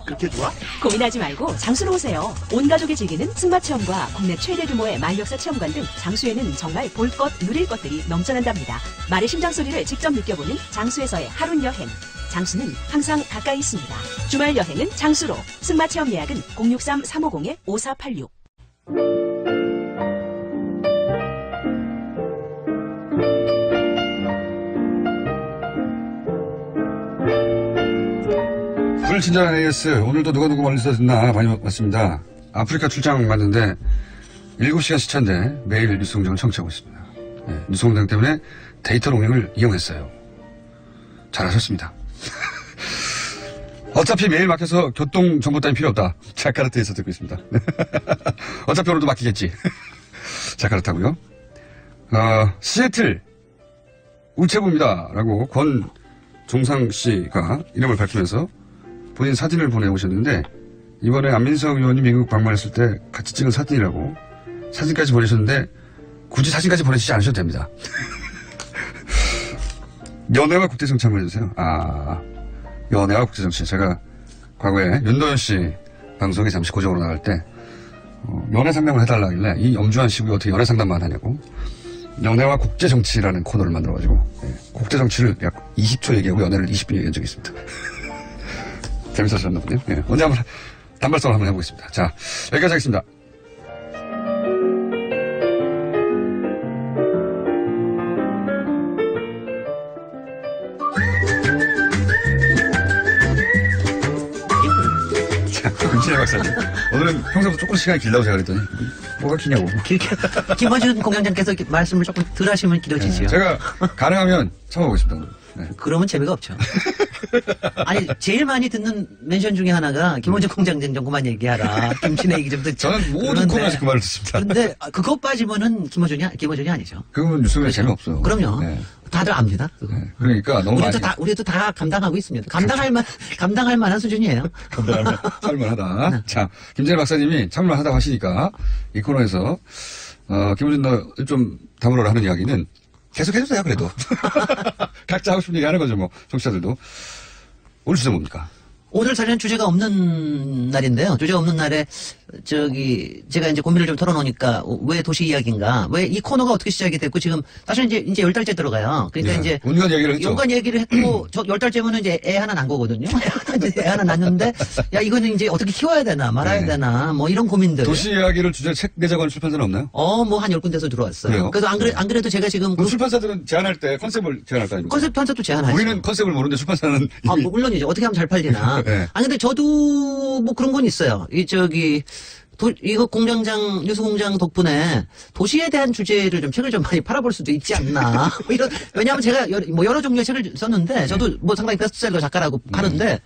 그렇게 좋아? 고민하지 말고 장수로 오세요. 온 가족이 즐기는 승마체험과 국내 최대 규모의 말역사 체험관 등 장수에는 정말 볼 것, 누릴 것들이 넘쳐난답니다. 말의 심장 소리를 직접 느껴보는 장수에서의 하룬 여행. 장수는 항상 가까이 있습니다. 주말 여행은 장수로. 승마체험 예약은 063-350-5486. 불친절한 AS, 오늘도 누가 누구 멀리서 듣나 많이 왔습니다. 아프리카 출장 갔는데 7시간 시차인데 매일 뉴스공장을 청취하고 있습니다. 네, 뉴스공장 때문에 데이터 로밍을 이용했어요. 잘하셨습니다. 어차피 매일 막혀서 교통정보 따윈 필요 없다. 자카르타에서 듣고 있습니다. 어차피 오늘도 막히겠지. 자카르타고요. 시애틀 우체부입니다. 라고 권종상 씨가 이름을 밝히면서 본인 사진을 보내오셨는데 이번에 안민석 의원이 미국 방문했을 때 같이 찍은 사진이라고 사진까지 보내셨는데 굳이 사진까지 보내주지 않으셔도 됩니다. 연애와 국제정치 한번 해주세요. 연애와 국제정치. 제가 과거에 윤도현 씨 방송에 잠시 고정으로 나갈 때 연애 상담을 해달라길래 이 엄주한 씨가 어떻게 연애 상담만 하냐고 연애와 국제정치라는 코너를 만들어가지고 국제정치를 약 20초 얘기하고 연애를 20분 얘기한 적이 있습니다. 재밌으셨나 보네요. 예. 언제 한번 단발성을 한번 해보겠습니다. 자, 여기까지 하겠습니다. 자, 김신혜 박사님. 오늘은 평소보다 조금 시간이 길다고 제가 그랬더니 뭐가 기냐고. 김원준 공장장께서 말씀을 조금 덜 하시면 길어지지요. 제가 가능하면 참아보겠습니다. 네. 그러면 재미가 없죠. 아니, 제일 많이 듣는 멘션 중에 하나가 김원준 공장장 좀 그만 얘기하라. 김신혜 얘기 좀 듣자. 저는 모든 코너에서 그 말을 듣습니다. 그런데 그거 빠지면은 김원준이 아니죠. 그건 뉴스에 재미없어요. 그럼요. 네. 다들 압니다. 네. 그러니까 너무 우리도 다 감당하고 있습니다. 감당할 만한 수준이에요. 감당할 만하다. 자, 김진애 박사님이 참을만하다고 하시니까 이 코너에서 김원준 너 좀 담으러라 하는 이야기는 계속 해주세요. 그래도 각자 하고 싶은 얘기 하는 거죠. 뭐 청취자들도. 오늘 주제 뭡니까? 오늘 사실은 주제가 없는 날인데요. 주제가 없는 날에 제가 이제 고민을 좀 털어놓으니까 왜 도시 이야기인가? 왜 이 코너가 어떻게 시작이 됐고 지금 사실 이제 10달째 들어가요. 그러니까 네, 이제 온갖 얘기를 했죠. 온갖 얘기를 했고 저 10달째면은 이제 애 하나 난 거거든요. 애 하나 낳는데 야 이거는 이제 어떻게 키워야 되나 말아야 되나 뭐 이런 고민들. 도시 이야기를 주제 책 내자고 하는 출판사는 없나요? 뭐 한 10군데서 들어왔어요. 그래요? 그래서 안 그래도 제가 지금 출판사들은 제안할 때 컨셉을 제안할 거 아닙니까? 컨셉 편집도 제안하죠. 우리는 컨셉을 모르는데 출판사는 뭐 물론이죠. 어떻게 하면 잘 팔리나. 네. 근데 저도 뭐 그런 건 있어요. 이거 공장장, 뉴스공장 덕분에 도시에 대한 주제를 좀 책을 좀 많이 팔아볼 수도 있지 않나. 왜냐하면 제가 여러 종류의 책을 썼는데, 저도 뭐 상당히 베스트셀러 작가라고 하는데,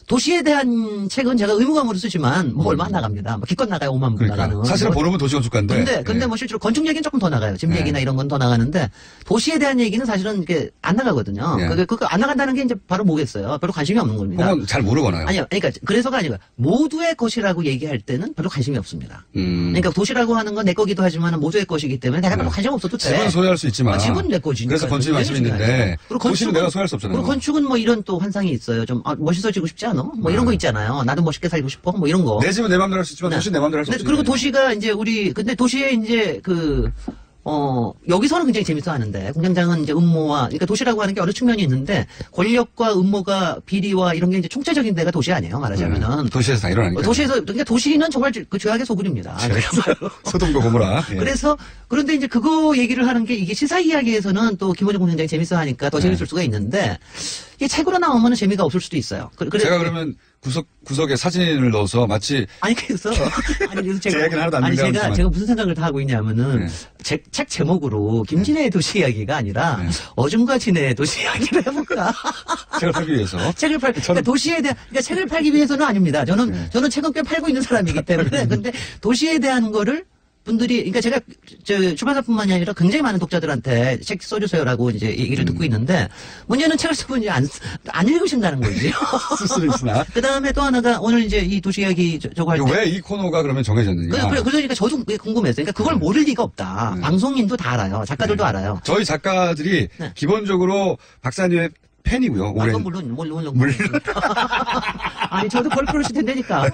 도시에 대한 책은 제가 의무감으로 쓰지만 뭐 얼마 안 나갑니다. 뭐 기껏 나가요 5만 부 나가는. 사실은 본업은 도시건축가인데. 근데 뭐 실제로 건축 얘기는 조금 더 나가요. 집 얘기나 이런 건 더 나가는데 도시에 대한 얘기는 사실은 이게 안 나가거든요. 그거 안 나간다는 게 이제 바로 뭐겠어요? 별로 관심이 없는 겁니다. 혹은 잘 모르거나요. 아니요. 그러니까 그래서가 아니고 모두의 것이라고 얘기할 때는 별로 관심이 없습니다. 그러니까 도시라고 하는 건 내 거기도 하지만 모두의 것이기 때문에 내가 별로 관심 없어도 돼. 집은 소유할 수 있지만. 집은 내 거지. 그래서 건축에 관심이 있는데 도시는 내가 소유할 수 없잖아요. 그리고 건축은 뭐 이런 또 환상이 있어요. 좀 멋있어지고 싶지 않아? 뭐 이런 거 있잖아요. 나도 멋있게 살고 싶어. 뭐 이런 거. 내 집은 내 마음대로 할 수 있지만 도시는 내 마음대로 할 수 없지. 그리고 도시가 이제 근데 도시에 이제 여기서는 굉장히 재밌어 하는데, 공장장은 이제 음모와, 그러니까 도시라고 하는 게 여러 측면이 있는데, 권력과 음모가 비리와 이런 게 이제 총체적인 데가 도시 아니에요, 말하자면은. 도시에서 다 일어나니까. 그러니까 도시는 정말 그 죄악의 소굴입니다. 소돔과 고모라. 그래서, 그런데 이제 그거 얘기를 하는 게 이게 시사 이야기에서는 또 김호중 공장장이 재밌어 하니까 더 재밌을 수가 있는데, 이게 책으로 나오면 재미가 없을 수도 있어요. 제가 그러면 구석에 사진을 넣어서 마치. 그래서 제 얘기는 하나도 안 된다고 제가 무슨 생각을 다 하고 있냐면은, 책 제목으로 김진애의 도시 이야기가 아니라 어중과 진애의 도시 이야기를 해볼까? 책을 팔기 위해서. 그러니까 도시에 대한, 그러니까 책을 팔기 위해서는 아닙니다. 저는 책은 꽤 팔고 있는 사람이기 때문에. 근데 도시에 대한 거를 분들이, 그러니까 제가 출판사뿐만이 아니라 굉장히 많은 독자들한테 책 써주세요라고 이제 얘기를 듣고 있는데, 문제는 책을 쓰면 이제 안 읽으신다는 거지. 쓸 수도 있으나. 그 다음에 또 하나가 오늘 이제 이 도시 이야기 저거 할 때. 왜 이 코너가 그러면 정해졌느냐. 그러니까 저도 그게 궁금했어요. 그러니까 그걸 모를 리가 없다. 방송인도 다 알아요. 작가들도 알아요. 저희 작가들이 기본적으로 박사님의 팬이고요. 그건 물론. 아니, 저도 그걸 그러실 텐데니까.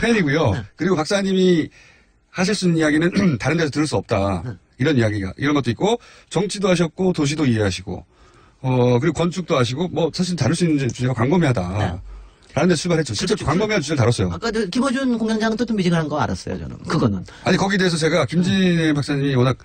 팬이고요. 그리고 박사님이 하실 수 있는 이야기는 다른 데서 들을 수 없다. 이런 것도 있고, 정치도 하셨고, 도시도 이해하시고, 그리고 건축도 하시고, 뭐, 사실 다룰 수 있는 주제가 광범위하다. 라는 데 출발했죠. 실제 광범위한 주제를 다뤘어요. 아까 김어준 공장장은 뜨뜻미지근한 거 알았어요, 저는. 그거는. 아니, 거기에 대해서 제가 김진애 박사님이 워낙,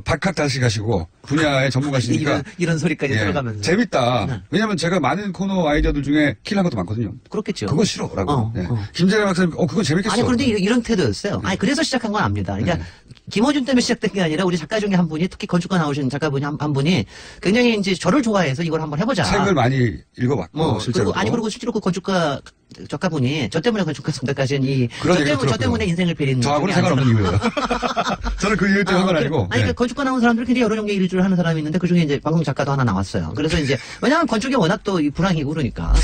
박학다식하시고, 분야의 전문가시니까. 이런 소리까지 들어가면서. 재밌다. 왜냐면 제가 많은 코너 아이디어들 중에 킬한 것도 많거든요. 그렇겠죠. 그거 싫어. 라고. 김진애 박사님, 그건 재밌겠어. 아니, 그런데 이런 태도였어요. 아니, 그래서 시작한 건 압니다. 그러니까, 김어준 때문에 시작된 게 아니라 우리 작가 중에 한 분이, 특히 건축가 나오신 작가분이 한 분이 굉장히 이제 저를 좋아해서 이걸 한번 해보자. 책을 많이 읽어봤고, 실제로. 그리고 실제로 그 건축가 작가분이 저 때문에 건축가 선택하신 저 때문에 인생을 베린. 저하고는 상관없는 이유예요. 저는 그 이유 때문에 한 건 아니고. 그러니까 건축가 나온 사람들이 굉장히 여러 종류의 일을 하는 사람이 있는데 그 중에 이제 방송 작가도 하나 나왔어요. 그래서 이제, 왜냐하면 건축이 워낙 또 불황이고 그러니까.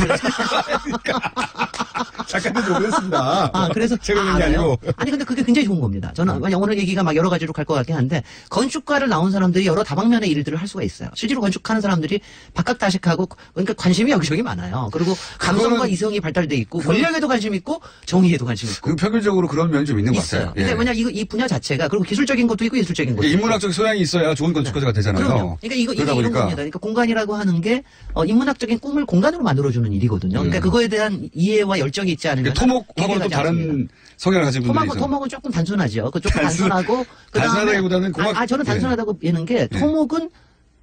작가들도 오랬습니다. 그래서. 제가 그런 게 아니고. 아니, 근데 그게 굉장히 좋은 겁니다. 저는 오늘 얘기가 막 여러 가지로 갈 것 같긴 한데, 건축가를 나온 사람들이 여러 다방면의 일들을 할 수가 있어요. 실제로 건축하는 사람들이 박학다식하고, 그러니까 관심이 여기저기 많아요. 그리고 감성과 이성이 발달돼 있고, 권력에도 관심 있고, 정의에도 관심 있고. 평균적으로 그런 면이 좀 있는 것 같아요. 근데 뭐냐, 이 분야 자체가, 그리고 기술적인 것도 있고 예술적인 것도 있고. 인문학적 소양이 있어야 좋은 건축가가 되잖아요. 그럼요. 그러니까 이게 이런 겁니다. 그러니까 공간이라고 하는 게, 인문학적인 꿈을 공간으로 만들어주는 일이거든요. 그러니까 그거에 대한 이해와 열정이 있지 않으면. 토목하고는 또 다른 성향을 가진 분들이 있어요. 토목은 조금 단순하죠. 조금 단순하고. 단순하다기보다는 저는 단순하다고 보는 게, 토목은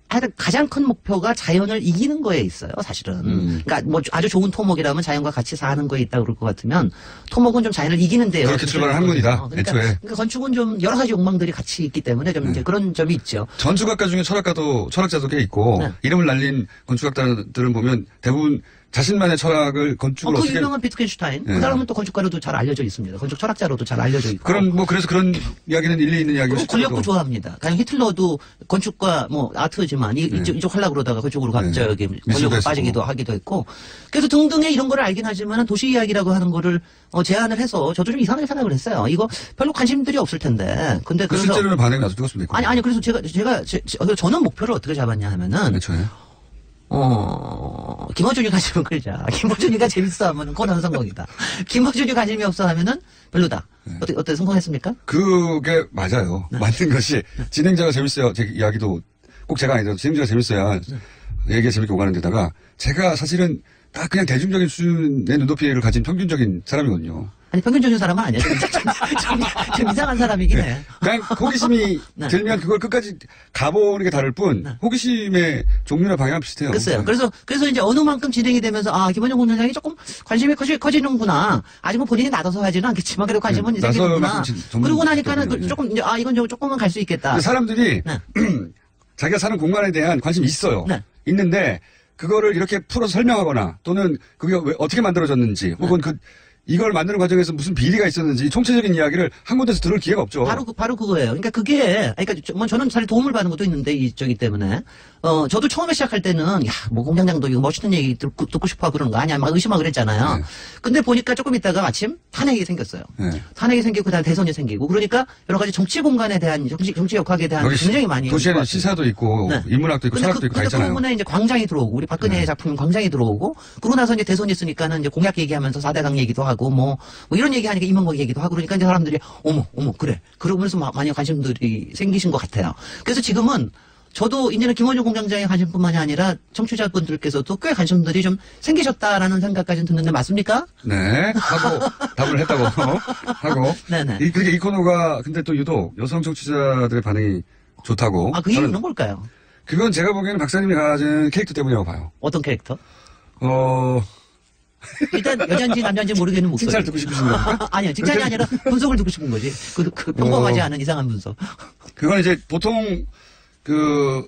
하여튼 가장 큰 목표가 자연을 이기는 거에 있어요, 사실은. 그러니까 뭐 아주 좋은 토목이라면 자연과 같이 사는 거에 있다 그럴 것 같으면 토목은 좀 자연을 이기는 데요. 그렇게 출발을 한 겁니다. 애초에. 그러니까 건축은 좀 여러 가지 욕망들이 같이 있기 때문에 좀 이제 그런 점이 있죠. 전축학과 중에 철학자도 꽤 있고 이름을 날린 건축학자들을 보면 대부분 자신만의 철학을 건축으로 그 유명한 비트겐슈타인. 그 사람은 또 건축가로도 잘 알려져 있습니다. 건축 철학자로도 잘 알려져 있고. 그래서 그런 이야기는 일리 있는 이야기고. 권력도 좋아합니다. 가령 히틀러도 건축과 뭐 아트지만 이쪽 하려고 그러다가 그쪽으로 갑자기 권력으로 빠지기도 하기도 했고. 그래서 등등의 이런 거를 알긴 하지만 도시 이야기라고 하는 거를 제안을 해서 저도 좀 이상하게 생각을 했어요. 이거 별로 관심들이 없을 텐데. 근데 그래서 실제로는 반응이 나서 뜨겁습니다. 아니 그래서 저는 목표를 어떻게 잡았냐 하면은 김어준이 관심을 끌자. 김어준이가 재밌어 하면 코너는 성공이다. 김어준이 관심이 없어 하면은 별로다. 어때 성공했습니까? 그게 맞아요. 맞는 것이 진행자가 재밌어야 제 이야기도 꼭 제가 아니더라도 진행자가 재밌어야 얘기가 재밌게 오가는 데다가 제가 사실은 딱 그냥 대중적인 수준의 눈높이를 가진 평균적인 사람이거든요. 아니 평균적인 사람은 아니야. 좀 이상한 사람이긴 해. 그냥 호기심이 들면 그걸 끝까지 가보는 게 다를 뿐 호기심의 종류나 방향은 비슷해요. 글쎄요. 그래서 이제 어느 만큼 진행이 되면서 김원영 공장장이 조금 관심이 커지는구나. 아직 뭐 본인이 나서서 하지는 않겠지만 그래도 관심은 생기는구나. 그러고 나니까는 조금 이제 이건 조금은 갈 수 있겠다. 사람들이 자기가 사는 공간에 대한 관심이 있어요. 있는데 그거를 이렇게 풀어서 설명하거나 또는 그게 왜 어떻게 만들어졌는지 혹은 이걸 만드는 과정에서 무슨 비리가 있었는지 총체적인 이야기를 한 군데서 들을 기회가 없죠. 바로 그거예요. 그러니까 그러니까 저는 사실 도움을 받는 것도 있는데 이쪽이 때문에 저도 처음에 시작할 때는 뭐 공장장도 이거 멋있는 얘기 듣고 싶어 그러는 거 아니야 막 의심하고 그랬잖아요. 네. 근데 보니까 조금 있다가 마침 탄핵이 생겼어요. 네. 탄핵이 생기고 그다음 대선이 생기고 그러니까 여러 가지 정치 공간에 대한 정치 역학에 대한 굉장히 많이 도시에는 시사도 있고 네. 인문학도 있고 철학도 있고 다 그 있잖아요. 부분에 이제 광장이 들어오고 우리 박근혜 작품 광장이 들어오고 그러고 나서 이제 대선이 있으니까는 이제 공약 얘기하면서 4대강 얘기도 하고 뭐 이런 얘기하니까 이명박 얘기도 하고 그러니까 이제 사람들이 어머 그래 그러면서 많이 관심들이 생기신 것 같아요. 그래서 지금은 저도 이제는 김원중 공장장의 관심뿐만이 아니라 청취자분들께서도 꽤 관심들이 좀 생기셨다라는 생각까지 듣는데 맞습니까? 네, 하고 답을 했다고 하고. 네네. 그러니까 이 코너가 근데 또 유독 여성 청취자들의 반응이 좋다고. 그 이유는 뭘까요? 그건 제가 보기에는 박사님이 가진 캐릭터 때문이라고 봐요. 어떤 캐릭터? 일단 여자인지 남자인지 모르겠는 목소리. 칭찬을 듣고 싶으신 건가? 아니요, 칭찬이 아니라 분석을 듣고 싶은 거지. 그 평범하지 않은 이상한 분석. 그건 이제 보통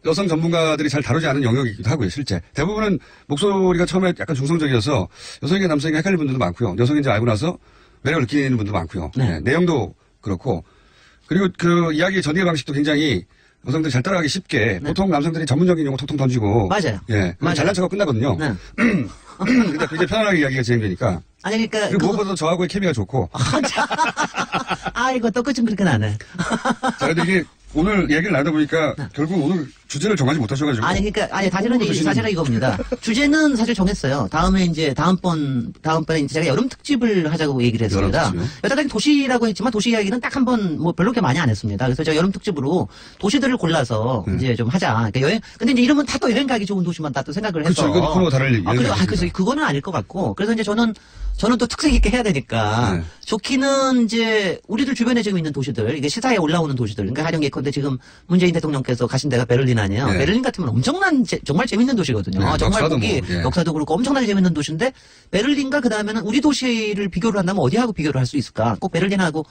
여성 전문가들이 잘 다루지 않은 영역이기도 하고요, 실제. 대부분은 목소리가 처음에 약간 중성적이어서 여성에게 남성에게 헷갈리는 분들도 많고요. 여성인지 알고 나서 매력을 느끼는 분도 많고요. 네. 내용도 그렇고. 그리고 그 이야기의 전개 방식도 굉장히 여성들이 잘 따라가기 쉽게 보통 남성들이 전문적인 용어 톡톡 던지고. 맞아요. 예. 맞아요. 잘난 척하고 끝나거든요. 네. 근데 굉장히 편안하게 이야기가 진행되니까. 아니, 그러니까. 그리고 무엇보다 저하고의 케미가 좋고. 이거 또 끝은 그렇게 나네. 자, 근데 이게 오늘 얘기를 나누다 보니까 결국 오늘 주제를 정하지 못하셔가지고. 사실은 이겁니다. 주제는 사실 정했어요. 다음번에 이제 제가 여름 특집을 하자고 얘기를 했습니다. 여태까지 도시라고 했지만 도시 이야기는 딱 한 번 뭐 별로 그렇게 많이 안 했습니다. 그래서 제가 여름 특집으로 도시들을 골라서 이제 좀 하자. 그러니까 근데 이제 이러면 다 또 여행 가기 좋은 도시만 다 또 생각을 해서. 그렇죠. 이건 코너 다를 얘기예요. 그래서 그거는 아닐 것 같고. 그래서 이제 저는 또 특색 있게 해야 되니까. 좋기는 이제 우리들 주변에 지금 있는 도시들, 이게 시사에 올라오는 도시들. 그러니까 가령 예컨대 지금 문재인 대통령께서 가신 데가 베를린 아니에요. 네. 베를린 같으면 엄청난 정말 재밌는 도시거든요. 네, 정말 역사도 거기 뭐, 예. 역사도 그렇고 엄청나게 재밌는 도시인데 베를린과 그다음에는 우리 도시를 비교를 한다면 어디하고 비교를 할 수 있을까? 꼭 베를린하고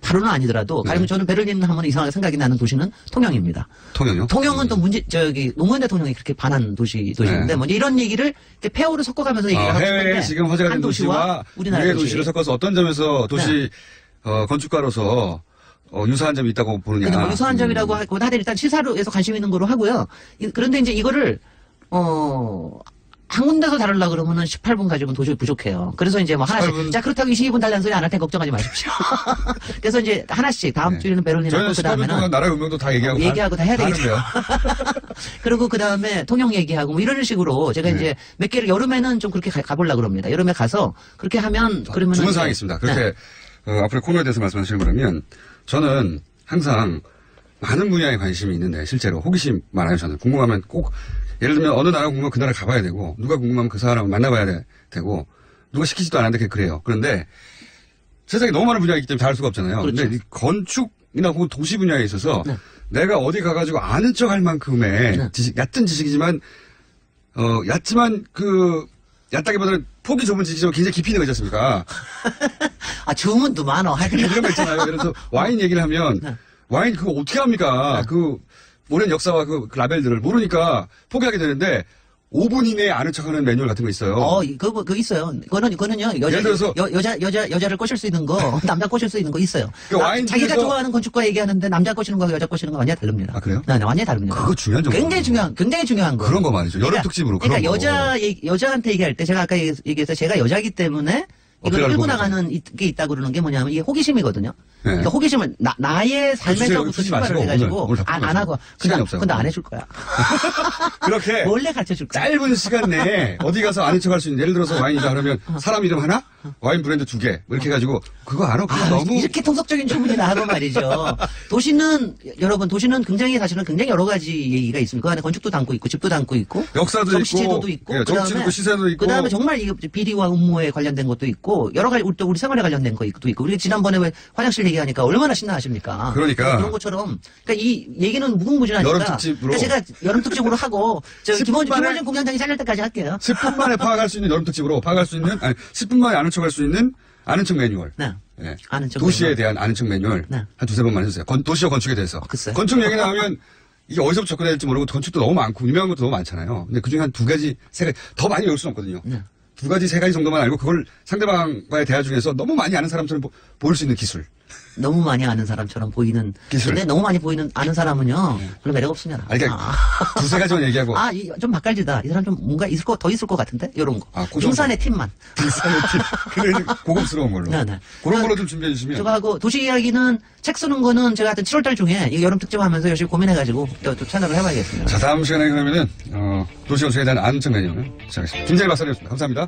바로는 아니더라도 가령 저는 베를린 하면 이상하게 생각이 나는 도시는 통영입니다. 통영요? 통영은 또 노무현 대통령이 그렇게 반한 도시인데 네. 뭐 이런 얘기를 이렇게 페어를 섞어가면서 얘기를 하고 싶은데 해외에 지금 화제가 된 도시와 우리의 도시를 섞어서 어떤 점에서 도시 건축가로서 유사한 점이 있다고 보느냐. 뭐 유사한 점이라고 하고 다들 일단 시사로에서 관심 있는 거로 하고요. 그런데 이제 이거를 한 군데서 다루려고 그러면은 18분 가지고는 도저히 부족해요. 그래서 이제 뭐 하나씩. 18분. 자, 그렇다고 22분 달라는 소리 안 할 테니 걱정하지 마십시오. 그래서 이제 하나씩 다음 주에는 베를린하고 저희는 그 18분 동안 다음에는 나라의 운명도 다 얘기하고 다 해야 되겠죠. 하는데요. 그리고 그 다음에 통영 얘기하고 뭐 이런 식으로 제가 이제 몇 개를 여름에는 좀 그렇게 가보려고 그럽니다. 여름에 가서 그렇게 하면 그러면 주문 사항이 있습니다. 그렇게 앞으로 코너에 대해서 말씀하시는 거라면 저는 항상 많은 분야에 관심이 있는데 실제로 호기심 많아요. 저는 궁금하면 꼭 예를 들면 어느 나라가 궁금하면 그 나라 가봐야 되고 누가 궁금하면 그 사람을 만나봐야 되고 누가 시키지도 않았는데 그래요. 그런데 세상에 너무 많은 분야가 있기 때문에 다 할 수가 없잖아요. 그렇죠. 근데 이 건축이나 혹은 도시 분야에 있어서 내가 어디 가가지고 아는 척 할 만큼의 얕은 지식이지만 얕지만 얕다기보다는 폭이 좁은 지식이지만 굉장히 깊이 있는 거 있지 않습니까? 주문도 많어. 이런 거 있잖아요. 예를 들어서 와인 얘기를 하면 와인 그거 어떻게 합니까? 그 오랜 역사와 그 라벨들을 모르니까 포기하게 되는데 5분 이내에 아는 척하는 매뉴얼 같은 거 있어요. 그거 있어요. 그거는요. 예를 들어서 여자를 꼬실 수 있는 거, 남자 꼬실 수 있는 거 있어요. 와인 자기가 중에서- 좋아하는 건축가 얘기하는데 남자 꼬시는 거하고 여자 꼬시는 거 완전히 다릅니다. 아, 그래요? 네, 완전히 다릅니다. 그거 중요한 정보. 굉장히 중요한 거. 그런 거 말이죠. 여름 특집으로 그런 그러니까 거. 여자한테 얘기할 때 제가 아까 얘기해서 제가 여자이기 때문에 이걸 어필하는 끌고 거죠. 나가는 게 있다고 그러는 게 뭐냐면 이게 호기심이거든요. 네. 그러니까 호기심을 나의 삶에서부터 주지 출발을 마시고 해가지고 오늘 안 하고 시간이 없어요. 근데 안 해줄 거야. 그렇게 몰래 가르쳐 줄 거야. 짧은 시간 내에 어디 가서 아는 척 할 수 있는 예를 들어서 와인이다 그러면 사람 이름 하나 와인 브랜드 2개 이렇게 해가지고 그거 알아? 그거 너무 이렇게 통속적인 주문이나 하고 말이죠. 도시는 굉장히 사실은 굉장히 여러 가지 얘기가 있습니다. 그 안에 건축도 담고 있고 집도 담고 있고 역사도 정치제도도 있고, 있고 예, 정치도 있고 시사도 있고 그다음에 정말 이 비리와 음모에 관련된 것도 있고 여러 가지 우리 생활에 관련된 것도 있고 우리 지난번에 왜 화장실 얘기하니까 얼마나 신나하십니까? 그러니까. 그런 것처럼 이 얘기는 무궁무진하니까 여름 특집으로. 그러니까 제가 여름 특집으로 하고 10분 만에- 김원준 공장장이 잘릴 때까지 할게요. 10분 만에 파악할 수 있는 여름 특집으로 파악할 수 있는 10분 만에 아는 척 할 수 있는 아는 척 매뉴얼. 예. 아는 척 도시에 매뉴얼. 대한 아는 척 매뉴얼 한 두세 번만 해주세요. 도시와 건축에 대해서. 건축 얘기 나오면 이게 어디서부터 접근해야 될지 모르고 건축도 너무 많고 유명한 것도 너무 많잖아요. 근데 그중에 한 두 가지, 세 가지, 더 많이 외울 수는 없거든요. 두 가지, 세 가지 정도만 알고 그걸 상대방과의 대화 중에서 너무 많이 아는 사람처럼 보일 수 있는 기술. 너무 많이 아는 사람처럼 보이는 기술. 근데 너무 많이 보이는 아는 사람은요 별로 매력 없습니다. 그러니까 두세 가지만 얘기하고. 좀 맛깔지다. 이 사람 좀 뭔가 더 있을 것 같은데 이런 거. 그 정도. 빙산의 팀만. 빙산의 팀. 그래 고급스러운 걸로. 네네. 그런 걸로 좀 준비해 주시면. 저거 하고 도시 이야기는 책 쓰는 거는 제가 하여튼 7월달 중에 이 여름 특집하면서 열심히 고민해가지고 또 채널을 해봐야겠습니다. 자, 다음 시간에 그러면은 도시 건축에 대한 안정관념을 시작하겠습니다. 김재일 박사님이었습니다. 감사합니다.